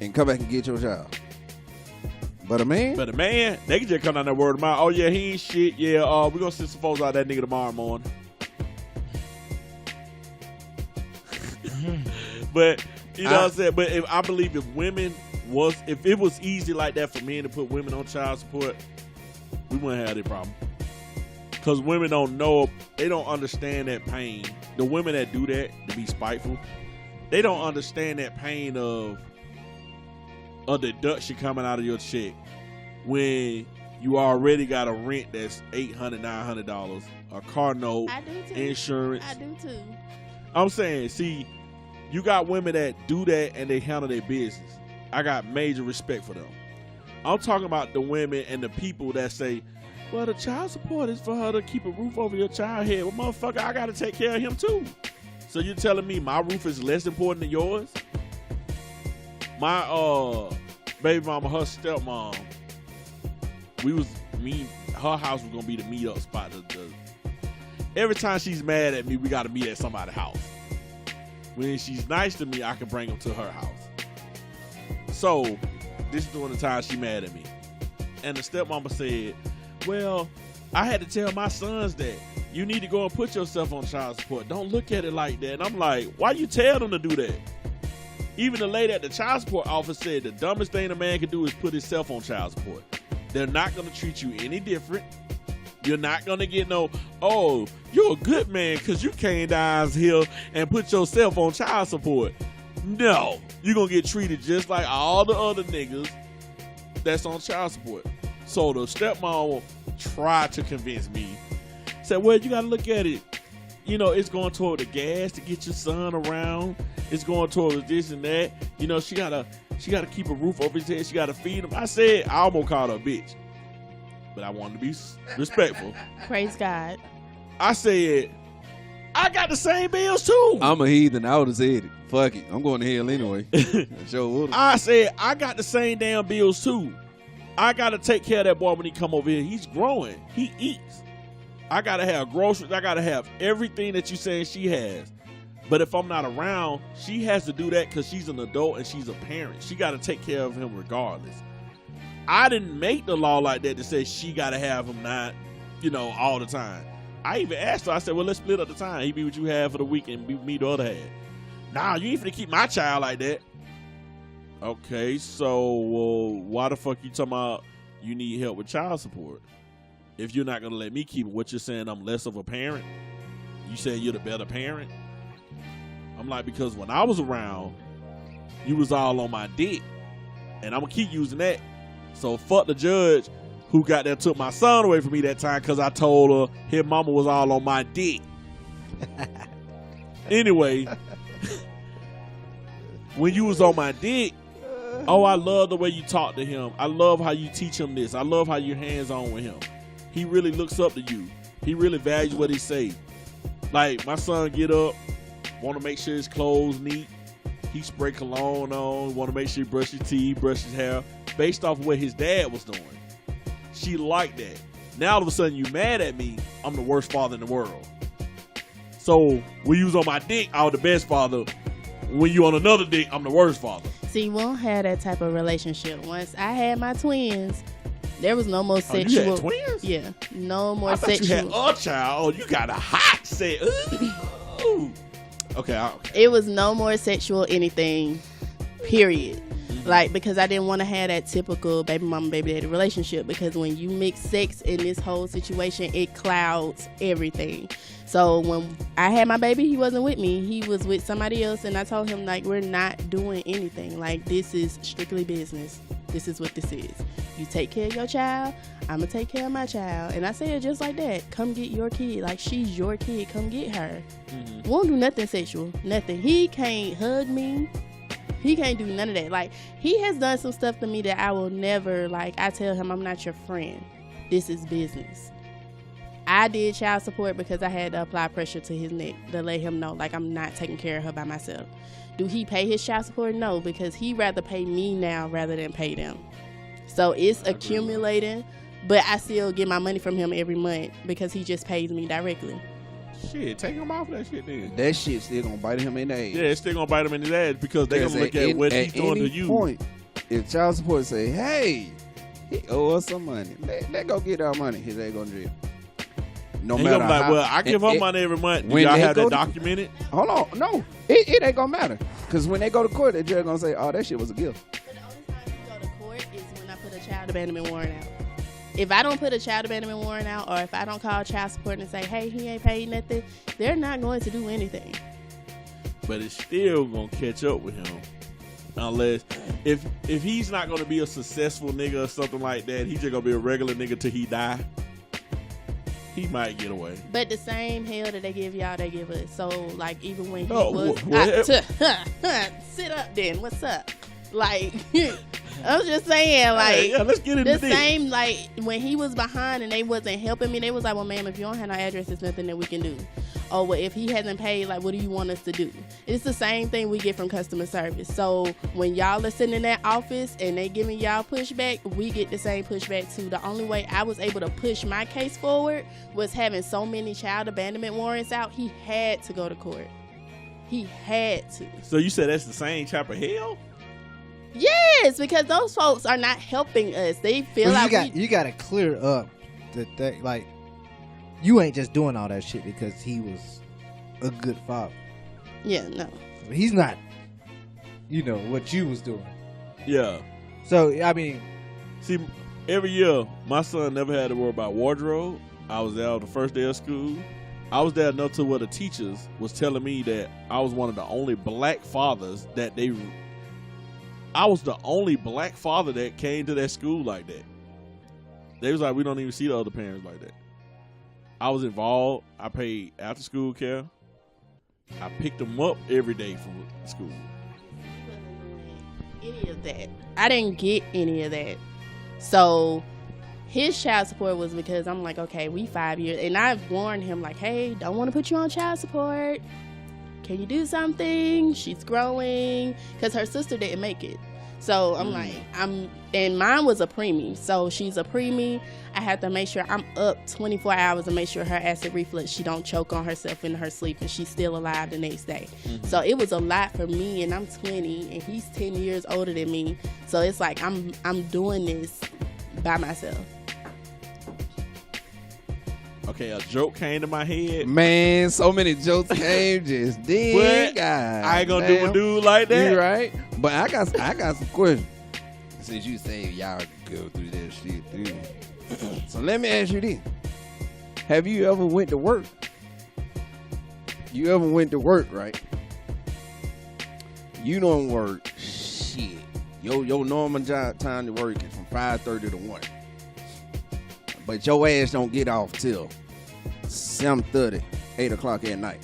and come back and get your child. But a man? But a man, they can just come down there word of mouth. Oh yeah, he ain't shit. Yeah, we're gonna send some folks out that nigga tomorrow morning. But you know what I'm saying? But if I believe if it was easy like that for men to put women on child support, we wouldn't have that problem. Because women don't know, they don't understand that pain. The women that do that to be spiteful, they don't understand that pain of a deduction coming out of your check when you already got a rent that's $800, $900, a car note, I do too. insurance. I do too. I'm saying, see, you got women that do that and they handle their business. I got major respect for them. I'm talking about the women and the people that say, well, the child support is for her to keep a roof over your child head. Well, motherfucker, I got to take care of him too. So you're telling me my roof is less important than yours? My baby mama, her stepmom, her house was going to be the meet up spot. Every time she's mad at me, we got to meet at somebody's house. When she's nice to me, I can bring them to her house. So, this is during the time she mad at me. And the stepmama said, well, I had to tell my sons that you need to go and put yourself on child support. Don't look at it like that. And I'm like, why you tell them to do that? Even the lady at the child support office said the dumbest thing a man can do is put himself on child support. They're not going to treat you any different. You're not going to get no, oh, you're a good man because you came down here and put yourself on child support. No, you're going to get treated just like all the other niggas that's on child support. So the stepmom tried to convince me. Said, well, you got to look at it. You know, it's going toward the gas to get your son around. It's going towards this and that. You know, she gotta keep a roof over his head. She got to feed him. I said, I almost called her a bitch. But I wanted to be respectful. Praise God. I said, I got the same bills too. I'm a heathen. I would have said it. Fuck it. I'm going to hell anyway. Sure would've. I said, I got the same damn bills too. I got to take care of that boy when he come over here. He's growing. He eats. I gotta have groceries. I gotta have everything that you saying she has. But if I'm not around, she has to do that because she's an adult and she's a parent. She got to take care of him regardless. I didn't make the law like that to say she got to have him not, all the time. I even asked her, I said, well, let's split up the time. He be what you have for the week and be me the other half. Nah, you ain't finna keep my child like that. Okay, so why the fuck you talking about you need help with child support? If you're not going to let me keep it, what you're saying, I'm less of a parent? You say you're the better parent? I'm like, because when I was around, you was all on my dick. And I'm going to keep using that. So fuck the judge who got there took my son away from me that time because I told her his mama was all on my dick. Anyway, when you was on my dick, oh, I love the way you talk to him. I love how you teach him this. I love how you're hands-on with him. He really looks up to you. He really values what he say. Like, my son get up, want to make sure his clothes neat. He spray cologne on, want to make sure he brush his teeth, brush his hair, based off of what his dad was doing. She liked that. Now all of a sudden you mad at me, I'm the worst father in the world. So when you was on my dick, I was the best father. When you on another dick, I'm the worst father. See, we don't have that type of relationship. Once I had my twins, there was no more sexual. You had twins? Yeah, no more I thought sexual. you had a child. Oh, you got a hot set. Ooh. Okay. It was no more sexual anything, period. Like, because I didn't want to have that typical baby mama, baby daddy relationship, because when you mix sex in this whole situation, it clouds everything. So when I had my baby, he wasn't with me. He was with somebody else, and I told him, like, we're not doing anything. Like, this is strictly business. This is what this is. You take care of your child, I'm going to take care of my child. And I said it just like that. Come get your kid. Like, she's your kid. Come get her. Won't do nothing sexual. Nothing. He can't hug me. He can't do none of that. Like, he has done some stuff to me that I will never, like, I tell him, I'm not your friend. This is business. I did child support because I had to apply pressure to his neck to let him know, like, I'm not taking care of her by myself. Do he pay his child support? No, because he rather pay me now rather than pay them. So it's accumulating, but I still get my money from him every month because he just pays me directly. Shit, take him off that shit then. That shit still gonna bite him in the ass. Yeah, it's still gonna bite him in his ass because they gonna look at what he's doing to you. Point, if child support say, hey, he owe us some money, let go get our money, his ass gonna jail. No and matter like, how. well, I give her money every month. Do when y'all they have go that to- documented? Hold on, no, it ain't gonna matter. Because when they go to court, the judge gonna say, oh, that shit was a gift. But the only time you go to court is when I put a child abandonment warrant out. If I don't put a child abandonment warrant out, or if I don't call child support and say, hey, he ain't paid nothing, they're not going to do anything. But it's still gonna catch up with him. Unless, if he's not gonna be a successful nigga or something like that, he's just gonna be a regular nigga till he die. He might get away. But the same hell that they give y'all, they give us. So, like, even when he Oh, was... sit up then. What's up? Like, I was just saying, like... Hey, yeah, let's get into the this. same, like, when he was behind and they wasn't helping me, they was like, well, ma'am, if you don't have no address, there's nothing that we can do. Oh, well, if he hasn't paid, like, what do you want us to do? It's the same thing we get from customer service. So when y'all are sitting in that office and they giving y'all pushback, we get the same pushback too. The only way I was able to push my case forward was having so many child abandonment warrants out. He had to go to court. He had to. So you said that's the same type of hell? Yes, because those folks are not helping us. They feel like you got to clear up that like, you ain't just doing all that shit because he was a good father. Yeah, no. He's not, what you was doing. Yeah. So, I mean... See, every year, my son never had to worry about wardrobe. I was there on the first day of school. I was there enough to where the teachers was telling me that I was one of the only black fathers that I was the only black father that came to that school like that. They was like, we don't even see the other parents like that. I was involved. I paid after school care. I picked them up every day from school. Any of that. I didn't get any of that. So his child support was because I'm like, okay, we 5 years. And I've warned him like, hey, don't want to put you on child support. Can you do something? She's growing. Because her sister didn't make it. So I'm like, and mine was a preemie. So she's a preemie. I have to make sure I'm up 24 hours and make sure her acid reflux, she don't choke on herself in her sleep and she's still alive the next day. So it was a lot for me, and I'm 20 and he's 10 years older than me. So it's like I'm doing this by myself. Okay, a joke came to my head. Man, so many jokes came just then. But I ain't gonna do a dude like that. You right? But I got some questions. Since you say y'all go through that shit too. So let me ask you this. Have you ever went to work? You ever went to work, right? You don't work shit. Your normal job time to work is from 5:30 to 1. But your ass don't get off till 7:30, 8 o'clock at night.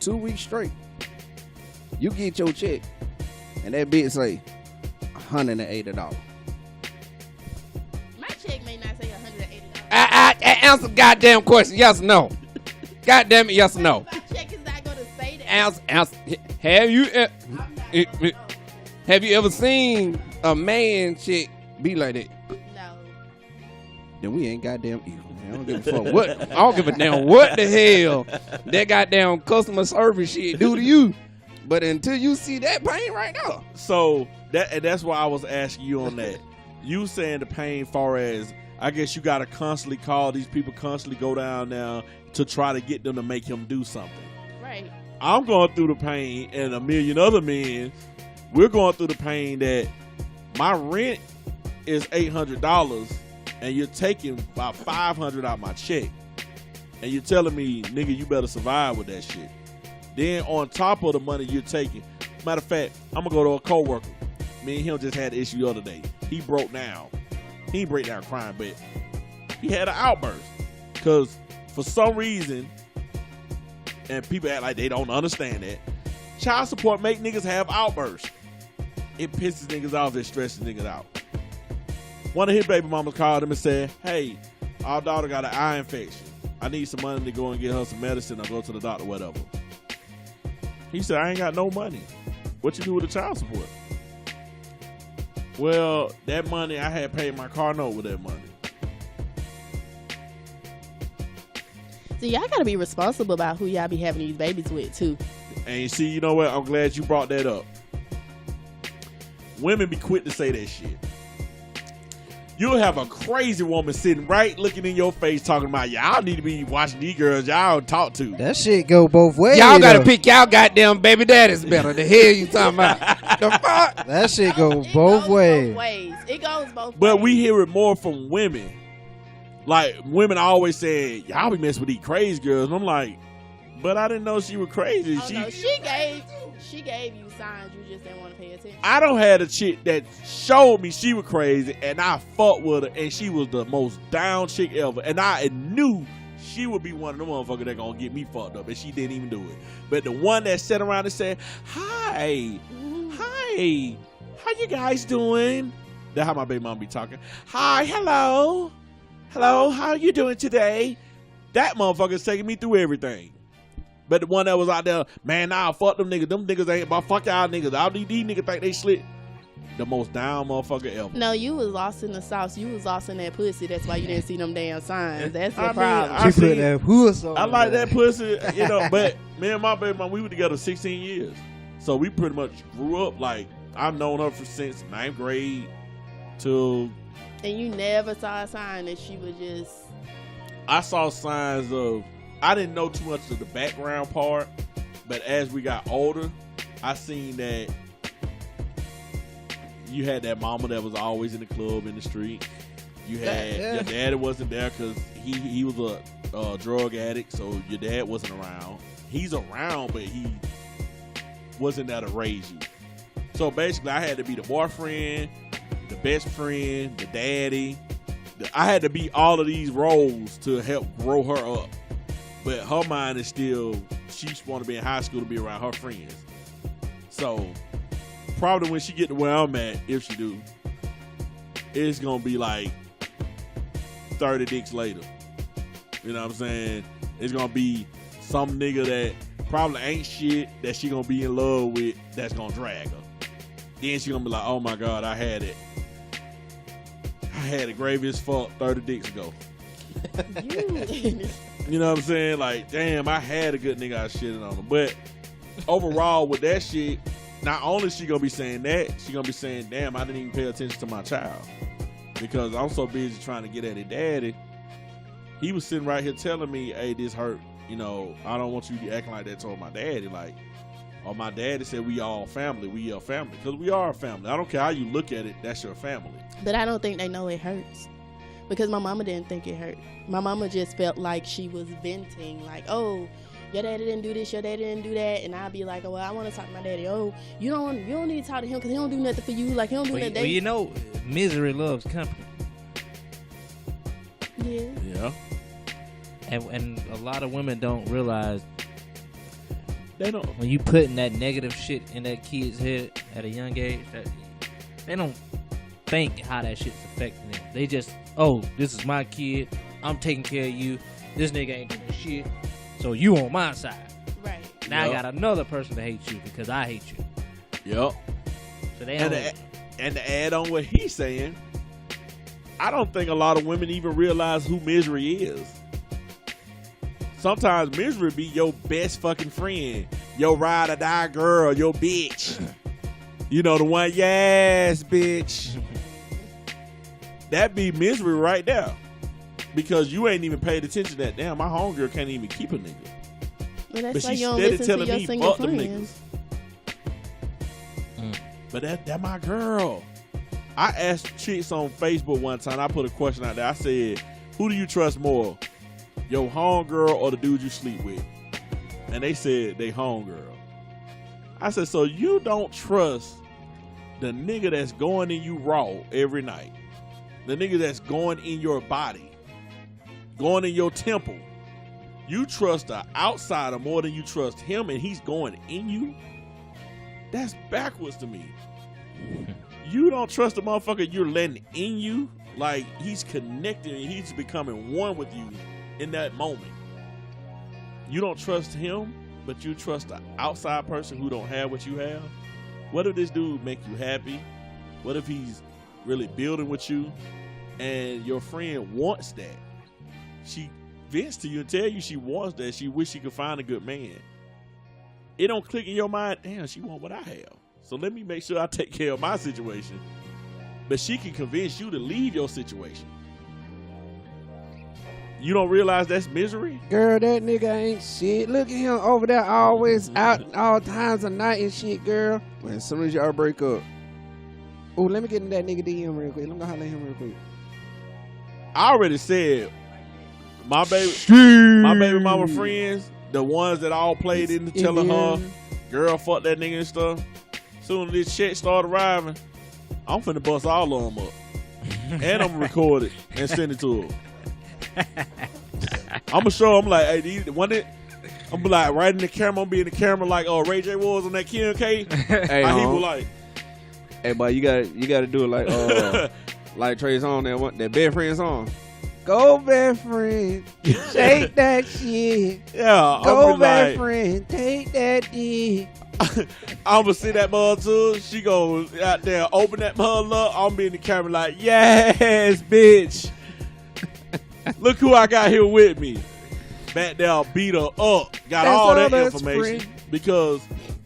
2 weeks straight. You get your check, and that bitch say $180. My check may not say $180. Answer goddamn question, yes or no? Goddamn it, yes or no? My check is not gonna say that. Answer. Have you ever seen a man check be like that? No. Then we ain't goddamn equal. I don't give a fuck what. I don't give a damn what the hell that goddamn customer service shit do to you. But until you see that pain right now. So that's why I was asking you on that. You saying the pain far as, I guess you gotta constantly call these people, constantly go down now to try to get them to make him do something. Right. I'm going through the pain, and a million other men, we're going through the pain that my rent is $800 and you're taking about $500 out my check. And you're telling me, nigga, you better survive with that shit. Then on top of the money you're taking, matter of fact, I'm gonna go to a coworker. Me and him just had an issue the other day. He broke down. He didn't break down crying, but he had an outburst. Because for some reason, and people act like they don't understand that, child support make niggas have outbursts. It pisses niggas off, it stresses niggas out. One of his baby mamas called him and said, hey, our daughter got an eye infection. I need some money to go and get her some medicine or go to the doctor, whatever. He said, I ain't got no money. What you do with the child support? Well, that money, I had paid my car note with that money. See, y'all gotta be responsible about who y'all be having these babies with too. And see, you know what? I'm glad you brought that up. Women be quick to say that shit. You'll have a crazy woman sitting right looking in your face talking about, y'all need to be watching these girls y'all talk to. That shit go both ways. Y'all gotta pick y'all goddamn baby daddies better. The hell you talking about? The fuck? That shit go It both goes ways. Both ways. It goes both ways. But we hear it more from women. Like, women always say, y'all be messing with these crazy girls. And I'm like, but I didn't know she was crazy. Oh, no, she gave you signs, you just didn't want to pay attention. I don't had a chick that showed me she was crazy, and I fucked with her, and she was the most down chick ever. And I knew she would be one of them motherfuckers that gonna get me fucked up, and she didn't even do it. But the one that sat around and said, hi, how you guys doing? That's how my baby mom be talking. Hi, hello, how you doing today? That motherfucker's taking me through everything. But the one that was out there, man, nah, fuck them niggas. Them niggas ain't about fuck y'all niggas. All these niggas think they slick. The most down motherfucker ever. No, you was lost in the sauce. You was lost in that pussy. That's why you didn't see them damn signs. That's the I mean, problem. She put that puss on. I like that pussy, you know. But me and my baby mom, we were together 16 years. So we pretty much grew up like, I've known her since 9th grade till. And you never saw a sign that she was just. I saw signs of. I didn't know too much of the background part, but as we got older, I seen that you had that mama that was always in the club, in the street. You had your daddy wasn't there because he was a drug addict, so your dad wasn't around. He's around, but he wasn't there to raise you. So basically, I had to be the boyfriend, the best friend, the daddy. I had to be all of these roles to help grow her up. But her mind is still, she want to be in high school to be around her friends. So, probably when she get to where I'm at, if she do, it's going to be like 30 dicks later. You know what I'm saying? It's going to be some nigga that probably ain't shit that she going to be in love with that's going to drag her. Then she gonna be like, oh my God, I had it gravy as fuck 30 dicks ago. You know what I'm saying? Like, damn, I had a good nigga, I shitted on him. But overall, with that shit, not only she gonna be saying that, she gonna be saying, damn, I didn't even pay attention to my child. Because I'm so busy trying to get at it, daddy. He was sitting right here telling me, hey, this hurt. You know, I don't want you to acting like that told my daddy. Like, or my daddy said we all family. We are family. Because we are a family. I don't care how you look at it, that's your family. But I don't think they know it hurts. Because my mama didn't think it hurt. My mama just felt like she was venting. Like, oh, your daddy didn't do this, your daddy didn't do that. And I'd be like, oh, well, I want to talk to my daddy. Oh, you don't need to talk to him because he don't do nothing for you. Like, he don't do nothing. Well, you know, misery loves company. Yeah. Yeah. And a lot of women don't realize They don't. when you putting that negative shit in that kid's head at a young age, that they don't think how that shit's affecting them. They just, oh, this is my kid. I'm taking care of you. This nigga ain't doing shit. So you on my side. Right. Now Yep. I got another person to hate you because I hate you. Yep. So they And don't. and to add on what he's saying, I don't think a lot of women even realize who misery is. Sometimes misery be your best fucking friend, your ride or die girl, your bitch. You know, the one, yes, bitch. That be misery right there. Because you ain't even paid attention to that. Damn, my homegirl can't even keep a nigga. Well, that's But why she you don't steady listen to telling your me, single fuck them friends. niggas. But that my girl. I asked chicks on Facebook one time, I put a question out there. I said, who do you trust more? Your homegirl or the dude you sleep with? And they said they homegirl. I said, so you don't trust the nigga that's going in you raw every night. The nigga that's going in your body. Going in your temple. You trust the outsider more than you trust him and he's going in you? That's backwards to me. You don't trust the motherfucker you're letting in you? Like, he's connected and he's becoming one with you in that moment. You don't trust him, but you trust the outside person who don't have what you have? What if this dude make you happy? What if he's really building with you and your friend wants that? She vents to you and tell you she wants that. She wish she could find a good man. It don't click in your mind, damn, she want what I have. So let me make sure I take care of my situation. But she can convince you to leave your situation. You don't realize that's misery? Girl, that nigga ain't shit. Look at him over there always out all times of night and shit, girl. When as soon as y'all break up. Oh, let me get in that nigga DM real quick. Let me go holler at him real quick. I already said my baby mama friends, the ones that all played into telling her, girl, fuck that nigga and stuff. Soon as this shit start arriving, I'm finna bust all of them up. And I'm gonna record it and send it to her. I'm gonna show them like, hey, these one that I'm be like right in the camera, I'm be in the camera like Ray J was on that Kim K. Hey, How he was like, hey, but you gotta do it like like Trey song that best friend song. Go best friend, shake that shit. yeah, Go I'm best like, friend, take that dick. I'm gonna see that mother too. She go out there, open that mother up. I'm be in the camera like, yes, bitch. Look who I got here with me. Back there, beat her up. Got That's all that all that's information free. because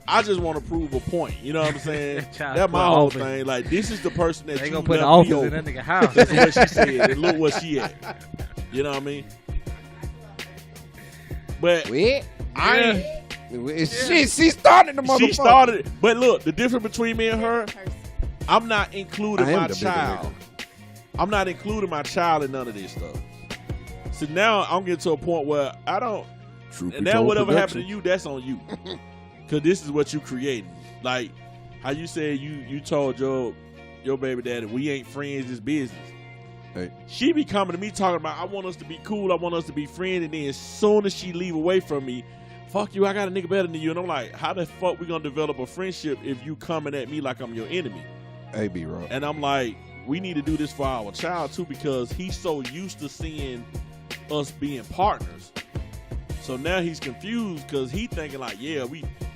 I just want to prove a point. You know what I'm saying? Child That's my put whole office. thing. Like, this is the person that They you gonna put the left me office in over. that nigga house. That's what she said. And look where she at. You know what I mean? But Wait. I ain't. Shit, she started the motherfucker. She started it. But look, the difference between me and her, I'm not including I am my the bigger child. I'm not including my child in none of this stuff. So now I'm getting to a point where I don't. And now whatever happened to you, that's on you. Because this is what you created. Like how you said you told your baby daddy, we ain't friends, it's business. Hey. She be coming to me talking about, I want us to be cool, I want us to be friends, and then as soon as she leave away from me, fuck you, I got a nigga better than you. And I'm like, how the fuck we gonna develop a friendship if you coming at me like I'm your enemy? Hey, B-Rock. And I'm like, we need to do this for our child too, because he's so used to seeing us being partners. So now he's confused because he thinking like, yeah,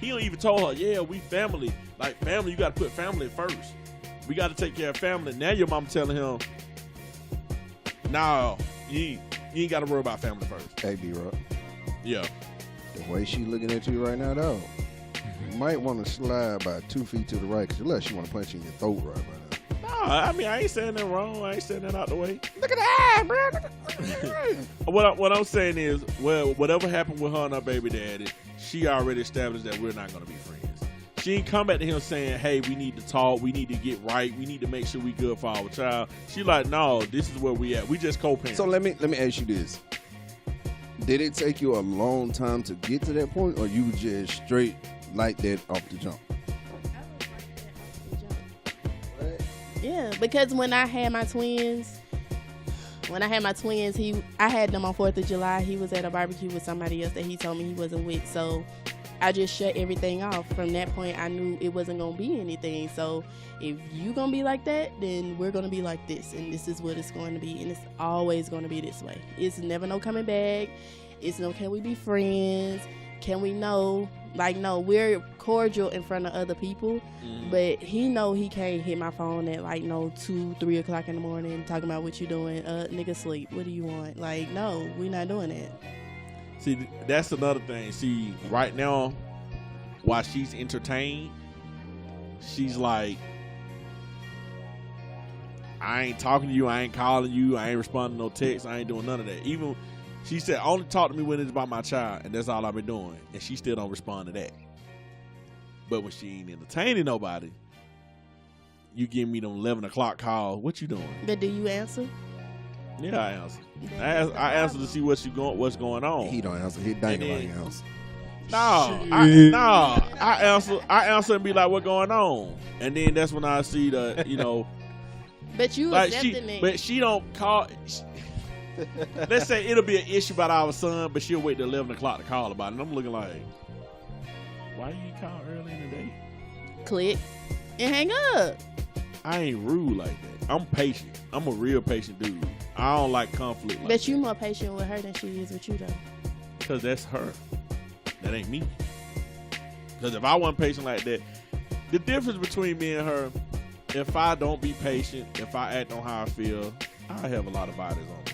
he don't even told her, yeah, we family. Like family, you got to put family first. We got to take care of family. Now your mom telling him, no, you ain't got to worry about family first. Hey, B-Rock. Yeah. The way she looking at you right now, though, you might want to slide about 2 feet to the right, because unless she want to punch you in your throat right now. No, I mean, I ain't saying that wrong. I ain't saying that out the way. Look at that, bro. What I'm saying is, well, whatever happened with her and her baby daddy, she already established that we're not going to be friends. She ain't come back to him saying, hey, we need to talk. We need to get right. We need to make sure we good for our child. She like, no, this is where we at. We just co-parents. So let me ask you this. Did it take you a long time to get to that point, or you just straight like that off the jump? Yeah, because when I had my twins, I had them on 4th of July. He was at a barbecue with somebody else that he told me he wasn't with. So I just shut everything off. From that point, I knew it wasn't going to be anything. So if you going to be like that, then we're going to be like this. And this is what it's going to be. And it's always going to be this way. It's never no coming back. It's no, can we be friends? Can we know? Like, no, we're cordial in front of other people, but he know he can't hit my phone at like 2, 3 o'clock in the morning talking about what you doing. Nigga sleep. What do you want? Like, no, we not doing that. See, that's another thing. See, right now, while she's entertained, she's like, I ain't talking to you. I ain't calling you. I ain't responding to no texts. I ain't doing none of that. Even she said, only talk to me when it's about my child, and that's all I've been doing. And she still don't respond to that. But when she ain't entertaining nobody, you give me them 11 o'clock call. What you doing? But do you answer? Yeah, I answer. I answer to see what's going on. He don't answer. He dang about your house. I answer and be like, what going on? And then that's when I see the, But you like accepting it. But she don't call. Let's say it'll be an issue about our son, but she'll wait till 11 o'clock to call about it. And I'm looking like, why you call early in the day? Click and hang up. I ain't rude like that. I'm patient. I'm a real patient dude. I don't like conflict like But you more patient with her than she is with you, though. Because that's her. That ain't me. Because if I wasn't patient like that, the difference between me and her, if I don't be patient, if I act on how I feel, I have a lot of bodies on me.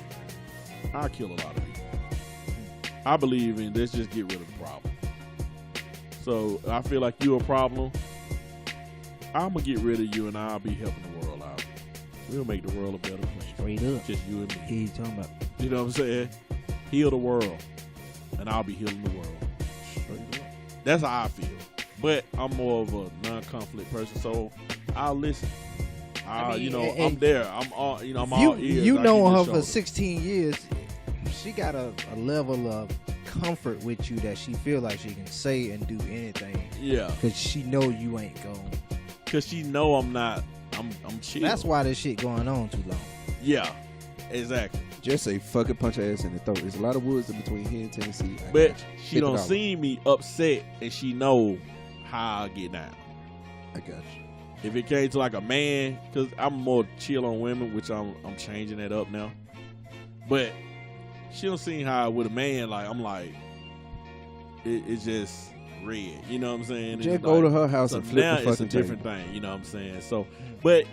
I kill a lot of people. I believe in let's just get rid of the problem. So I feel like you're a problem. I'm gonna get rid of you, and I'll be helping the world out. We'll make the world a better place. Straight up. Just you and me. He talking about. You know what I'm saying? Heal the world, and I'll be healing the world. Straight up. That's how I feel. But I'm more of a non-conflict person, so I'll listen. I'm there. I'm all, I'm all ears. You I know give her you for shoulder. 16 years. She got a level of comfort with you that she feel like she can say and do anything. Yeah. Cause she know you ain't going. Cause she know I'm not. I'm chill. That's why this shit going on too long. Yeah. Exactly. Just say fucking punch her ass in the throat. There's a lot of woods in between here and Tennessee. But she don't $50. see me upset, and she know how I get down. I got you. If it came to like a man, because I'm more chill on women, which I'm changing that up now. But she don't see how with a man, like I'm like, it's just red. You know what I'm saying? It's Just go like, to her house so and flip now the fucking it's a different table. thing. You know what I'm saying? So, but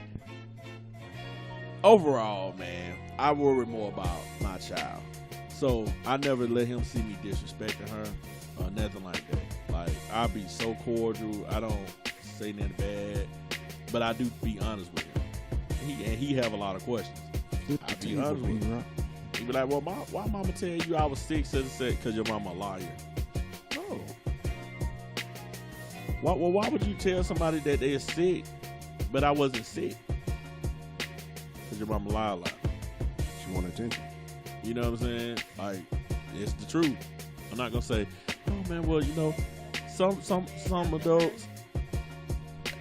overall, man, I worry more about my child. So I never let him see me disrespecting her or nothing like that. Like I'll be so cordial. I don't say nothing bad, but I do be honest with him. He have a lot of questions. I be honest with him. He be like, well, why mama tell you I was sick, because your mama a liar? No. Why would you tell somebody that they're sick, but I wasn't sick? Because your mama lie a lot. She want attention. You know what I'm saying? Like, it's the truth. I'm not gonna say, oh man, well, some adults.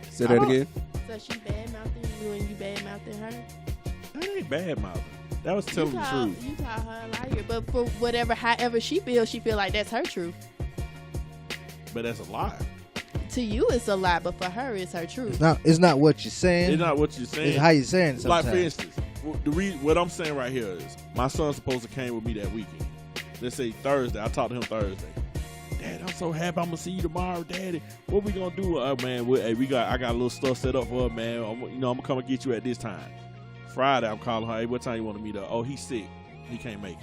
Say that again. So she bad mouthing you and you bad mouthing her? That ain't bad mouthing. That was telling the truth. You call her a liar, but for however she feel like that's her truth. But that's a lie. To you, it's a lie, but for her, it's her truth. It's not what you're saying. It's not what you're saying. It's how you're saying it Like sometimes. for instance, what I'm saying right here is my son's supposed to came with me that weekend. let's say Thursday. I talked to him Thursday. Dad, I'm so happy. I'm gonna see you tomorrow, Daddy. What we gonna do? Man, I got a little stuff set up for her, man. I'm gonna come and get you at this time. Friday, I'm calling her. Hey, what time you want to meet up? Oh, he's sick. He can't make it.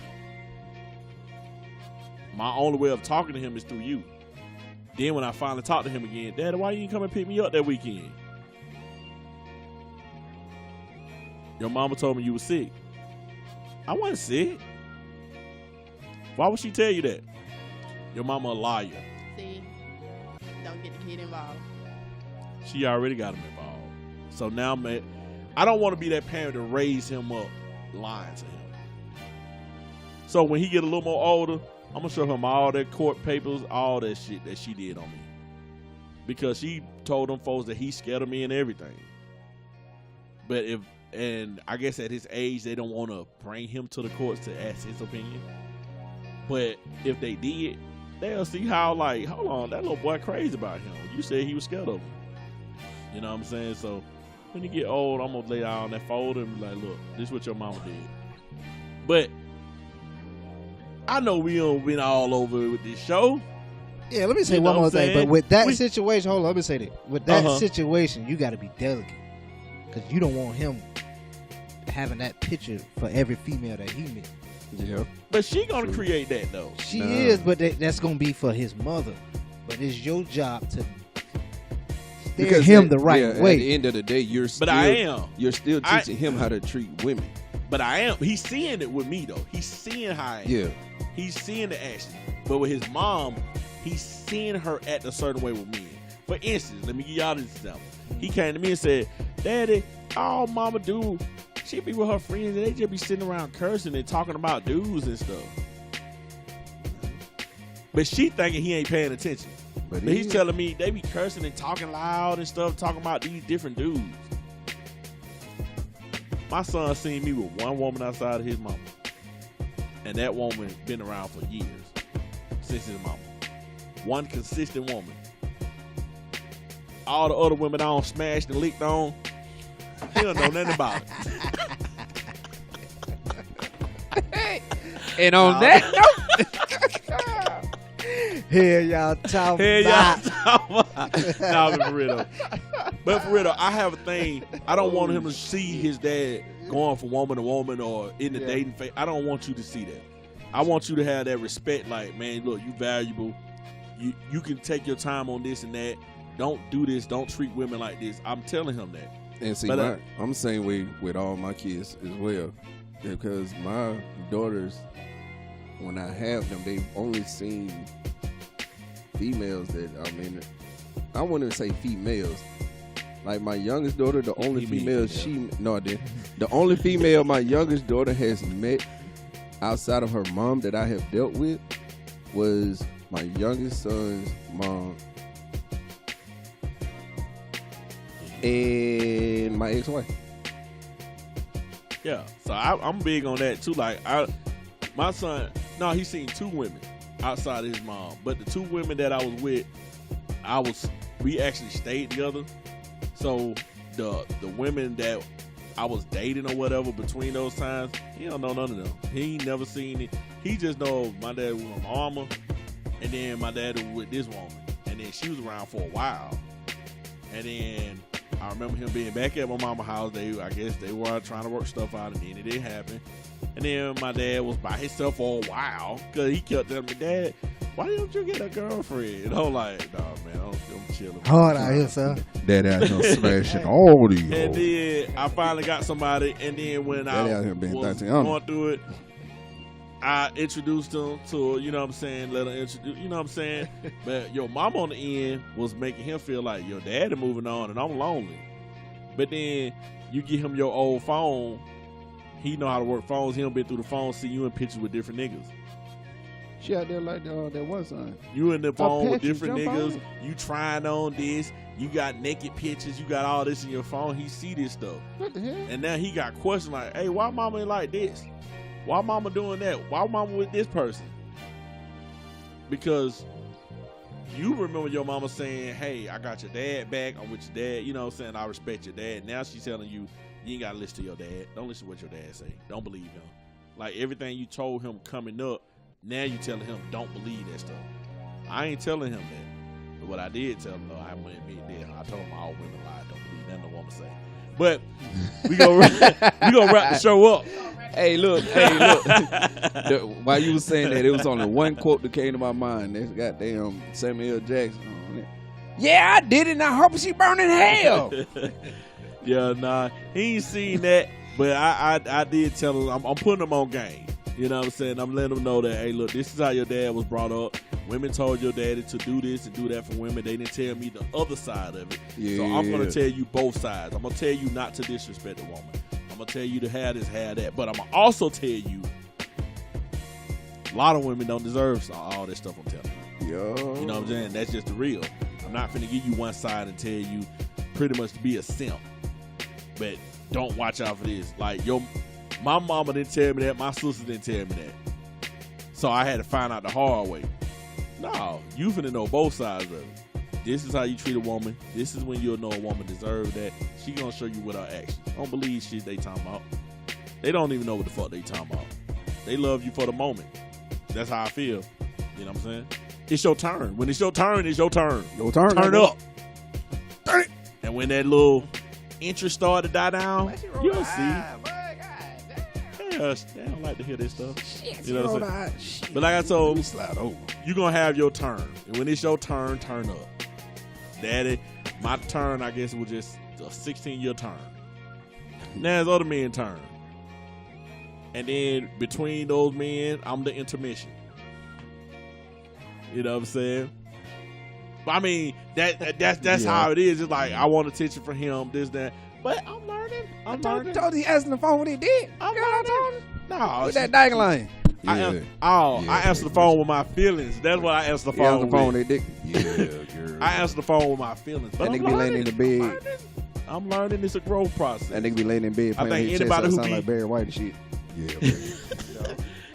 My only way of talking to him is through you. Then when I finally talk to him again, Daddy, why you didn't come and pick me up that weekend? Your mama told me you were sick. I wasn't sick. Why would she tell you that? Your mama a liar. See, don't get the kid involved. She already got him involved. So now, man, I don't want to be that parent to raise him up lying to him. So when he get a little more older, I'm going to show him all that court papers, all that shit that she did on me. Because she told them folks that he's scared of me and everything. But and I guess at his age, they don't want to bring him to the courts to ask his opinion. But if they did, they'll see how, like, hold on, that little boy crazy about him. You said he was scared of him. You know what I'm saying? So when he get old, I'm going to lay out on that folder and be like, look, this is what your mama did. But I know we don't been all over with this show. Yeah, let me say one more thing. But with that situation, hold on, let me say that. With that situation, you got to be delicate. Because you don't want him having that picture for every female that he meets. Yeah. But she going to create that, though. She is, but that's going to be for his mother. But it's your job to steer him the right way. At the end of the day, you're still teaching him how to treat women. But I am. He's seeing it with me, though. He's seeing how I am. Yeah. He's seeing the action. But with his mom, he's seeing her act a certain way with me. For instance, let me give y'all this example. He came to me and said, Daddy, all mama do, she be with her friends and they just be sitting around cursing and talking about dudes and stuff. But she thinking he ain't paying attention. But he's telling me they be cursing and talking loud and stuff, talking about these different dudes. My son seen me with one woman outside of his mama. And that woman been around for years. Since his mama. One consistent woman. All the other women I don't smashed and licked on, he don't know nothing about it. And on that note, here y'all talking about. Nah, but for real though. But for real though, I have a thing. I don't want him to see his dad going from woman to woman or in the dating phase. I don't want you to see that. I want you to have that respect. Like, man, look, you valuable. You can take your time on this and that. Don't do this. Don't treat women like this. I'm telling him that. And see, I'm the same way with all my kids as well. Because my daughters, when I have them, they've only seen females that, I wouldn't say females. Like my youngest daughter, the only female the only female my youngest daughter has met outside of her mom that I have dealt with was my youngest son's mom and my ex-wife. Yeah, so I'm big on that too. Like my son, he's seen two women outside of his mom, but the two women that I was with, we actually stayed together. So the women that I was dating or whatever between those times, he don't know none of them. He ain't never seen it. He just know my dad was with my mama, and then my dad was with this woman, and then she was around for a while, and then I remember him being back at my mama's house. I guess they were trying to work stuff out, and then it didn't happen. And then my dad was by himself for a while because he kept telling me, Dad, why don't you get a girlfriend? And I'm like, nah, man, I'm chilling. Hard out here, son. Dad out here smashing all these. And then I finally got somebody, and then when I was going through it, I introduced him to, you know what I'm saying, let her introduce, you know what I'm saying? But your mom on the end was making him feel like your daddy moving on and I'm lonely. But then you give him your old phone, he know how to work phones, he done been through the phone, see you in pictures with different niggas. She out there like that one son. You in the phone with different niggas, you trying on this, you got naked pictures, you got all this in your phone, he see this stuff. What the hell? And now he got questions like, hey, why mama ain't like this? Why mama doing that? Why mama with this person? Because you remember your mama saying, hey, I got your dad back. I'm with your dad. You know what I'm saying? I respect your dad. Now she's telling you, you ain't got to listen to your dad. Don't listen to what your dad say. Don't believe him. Like everything you told him coming up, Now you telling him don't believe that stuff. I ain't telling him that. But what I did tell him, though, I went and did. I told him all women lie. Don't believe nothing a woman say. But we gonna wrap the show up. Hey, look. While you was saying that, it was only one quote that came to my mind. That's goddamn Samuel L. Jackson on it. Yeah, I did it, and I hope she burn in hell. Yeah, nah, he ain't seen that. But I did tell him, I'm putting him on game. You know what I'm saying? I'm letting them know that, hey, look, this is how your dad was brought up. Women told your daddy to do this and do that for women. They didn't tell me the other side of it. Yeah. So I'm going to tell you both sides. I'm going to tell you not to disrespect a woman. I'm going to tell you to have this, have that. But I'm going to also tell you a lot of women don't deserve all this stuff I'm telling you. Yo. You know what I'm saying? That's just the real. I'm not finna give you one side and tell you pretty much to be a simp. But don't watch out for this. Like, my mama didn't tell me that. My sister didn't tell me that. So I had to find out the hard way. No, you finna know both sides of it. This is how you treat a woman. This is when you'll know a woman deserves that. She gonna show you with her actions. Don't believe shit they talking about. They don't even know what the fuck they talking about. They love you for the moment. That's how I feel. You know what I'm saying? It's your turn. When it's your turn, it's your turn. Your turn. Turn up. Turn it. And when that little interest start to die down, you'll see. They don't like to hear this stuff. You know what I'm saying? But like I told, slide over. you're going to have your turn. And when it's your turn, turn up. Daddy, my turn, I guess, was just a 16-year turn. Now it's other men's turn. And then between those men, I'm the intermission. You know what I'm saying? But I mean, that's how it is. It's like, I want attention for him, this, that. But I'm learning. I'm learning. told you asking the phone what he did. I'm learning. No, With that dangling. I answer the phone with my feelings. That's what I answer the Yeah, on phone the phone with. they dick. Yeah, girl. I answer the phone with my feelings. But That I'm nigga be laying in the learning. bed. I'm learning. It's a growth process. That nigga be laying in bed I playing think his chest anybody out, who sound be- like Barry White and shit. Yeah, baby.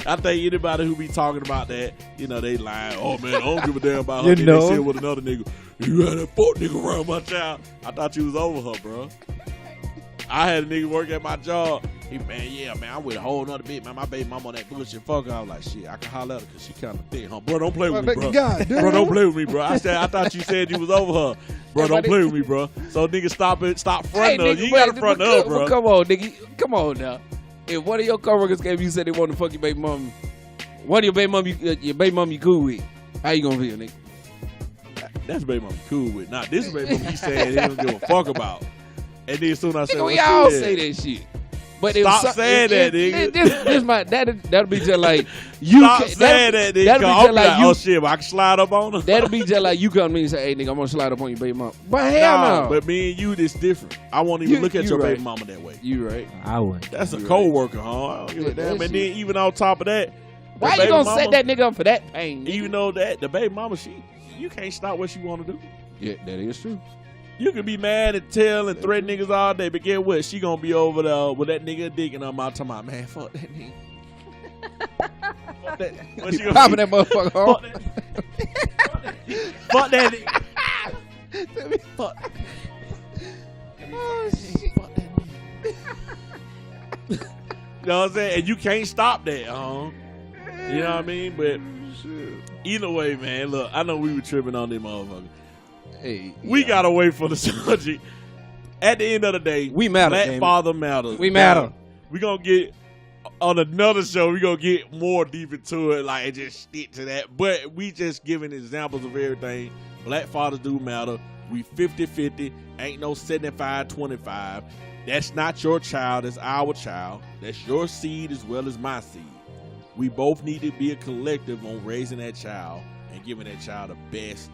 I think anybody who be talking about that, they lying. Oh man, I don't give a damn about her. You Then know. they shit with another nigga. You had that fuck nigga around my child. I thought you was over her, bro. I had a nigga work at my job. He, man, I'm with a whole nother bitch, man. My baby mama on that bullshit fucker. I was like, shit, I can holler at her because she kind of thick, huh? Bro, don't play with me, bro. Bro, don't play with me, bro. I thought you said you was over her. Bro, don't play with me, bro. So nigga, stop fronting her. You ain't gotta front her, bro. Come on, nigga. Come on now. If one of your coworkers came, you said they want to fuck your baby mom. One of your baby mom you cool with. How you gonna feel, nigga? That's baby mama cool with. Nah, this baby mama he said he don't give a fuck about. And then soon I said, Nigga, we well, all shit. say that shit. But Stop saying that, nigga. That'll be just like you. Stop saying that, nigga. That'll be I'll just be like like, you. oh shit, but I can slide up on her. That'll be just like you come to me and say, "Hey, nigga, I'm gonna slide up on your baby mom." But hell no. But me and you, this different. I won't even look at you your right. baby mama that way. You right. I wouldn't. That's a You co-worker, huh? I don't give a Yeah, damn. that And shit. then even on top of that, Why the you baby gonna mama, set that nigga up for that pain? nigga? Even though that the baby mama, you can't stop what she want to do. Yeah, that is true. You can be mad and tell and threaten niggas all day, but get what? She gonna be over there with that nigga dick and I'm out talking about, man, fuck that nigga. Fuck that. What she gonna Popping be? that motherfucker Fuck home. that. Fuck that nigga. Fuck. Oh, shit. Fuck that nigga. You know what I'm saying? And you can't stop that, huh? You know what I mean? But either way, man, look, I know we were tripping on them motherfuckers. Hey, We yeah. got away from the subject. At the end of the day, We matter, Black damn it. father matters. We matter. We're going to get, on another show, we're going to get more deep into it, like, and just stick to that. But we just giving examples of everything. Black fathers do matter. We 50-50. Ain't no 75-25. That's not your child. That's our child. That's your seed as well as my seed. We both need to be a collective on raising that child and giving that child the best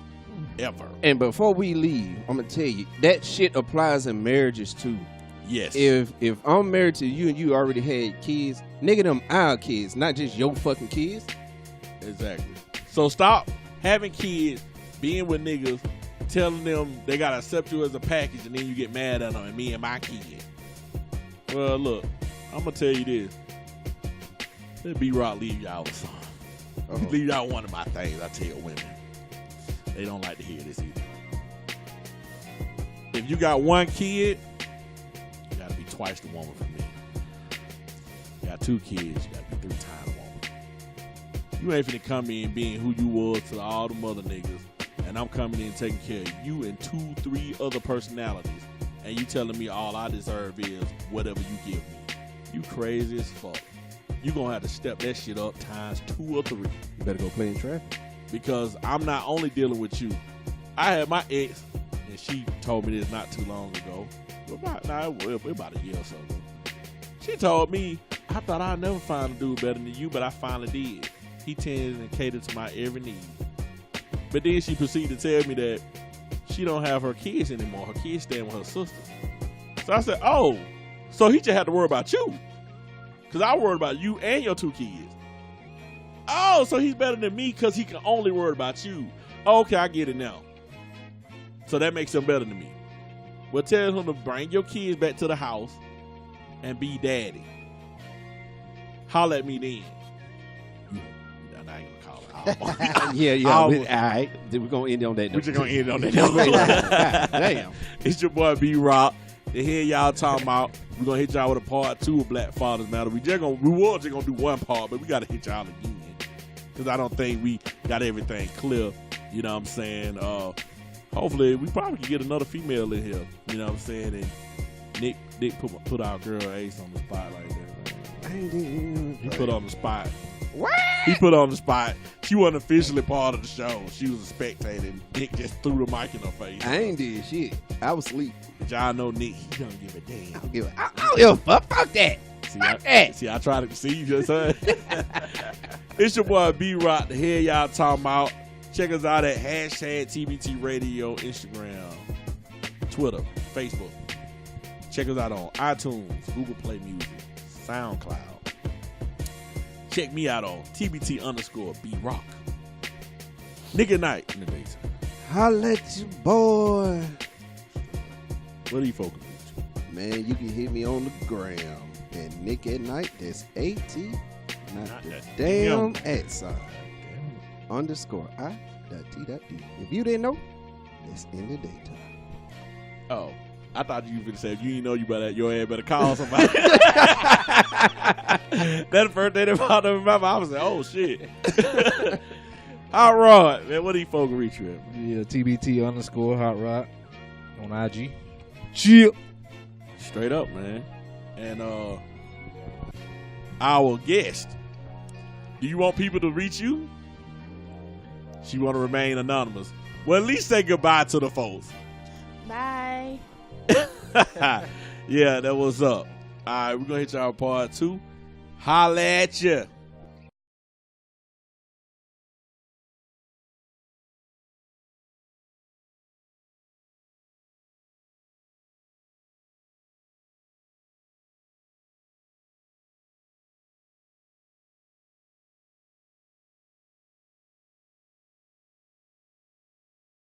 ever. And before we leave, I'm gonna tell you that shit applies in marriages too. Yes. If I'm married to you and you already had kids, nigga, them our kids, not just your fucking kids. Exactly. So stop having kids, being with niggas, telling them they gotta accept you as a package, and then you get mad at them and me and my kid. Well, look, I'm gonna tell you this. Let B-Rock leave y'all with something. Uh-oh. Leave y'all one of my things I tell women. They don't like to hear this either. If you got one kid, you gotta be twice the woman for me. You got 2 kids, you gotta be 3 times the woman. You ain't finna come in being who you was to all the mother niggas, and I'm coming in taking care of you and 2-3 other personalities, and you telling me all I deserve is whatever you give me. You crazy as fuck. You gonna have to step that shit up times 2 or 3. You better go play in traffic. Because I'm not only dealing with you. I had my ex, and she told me this not too long ago. About a year or so ago. She told me, I thought I'd never find a dude better than you, but I finally did. He tends and caters to my every need. But then she proceeded to tell me that she don't have her kids anymore. Her kids staying with her sister. So I said, oh, so he just had to worry about you. Because I worried about you and your 2 kids. Oh, so he's better than me because he can only worry about you. Okay, I get it now. So that makes him better than me. Well, tell him to bring your kids back to the house and be daddy. Holler at me then. I ain't gonna call it. Yeah. All right. Then we're going to end on that note. We're just going to end on that note. Damn. It's your boy B-Rock. The hear y'all talking about. We're going to hit y'all with a part 2 of Black Fathers Matter. We were just going to do one part, but we got to hit y'all again. Because I don't think we got everything clear. You know what I'm saying? Hopefully, we probably can get another female in here. You know what I'm saying? And Nick put our girl Ace on the spot like that. He put on the spot. What? He put on the spot. She wasn't officially part of the show. She was a spectator. And Nick just threw the mic in her face. I ain't did shit. I was asleep. But y'all know Nick, he don't give a damn. I don't give a fuck. Fuck that. I try to see you just heard. It's your boy B-Rock. The hell y'all talking about. Check us out at #TBT Radio, Instagram, Twitter, Facebook. Check us out on iTunes, Google Play Music, SoundCloud. Check me out on TBT_B-Rock. Nigga night in the daytime. Holla at you, boy. What are you focusing on? Man, you can hit me on the gram. And Nick at Night, that's AT, not the damn at sign. _I.T.D. If you didn't know, it's in the daytime. Oh, I thought you were going to say, if you didn't know, your ass better call somebody. That's the first thing that popped up in my mind. I was like, oh, shit. Hot Rod, man, what do you folks reach you at? Yeah, TBT_Hot Rod on IG. Chill. Straight up, man. And our guest, do you want people to reach you? She want to remain anonymous. Well, at least say goodbye to the folks. Bye. Yeah, that was up. All right, we're going to hit y'all part 2. Holla at ya.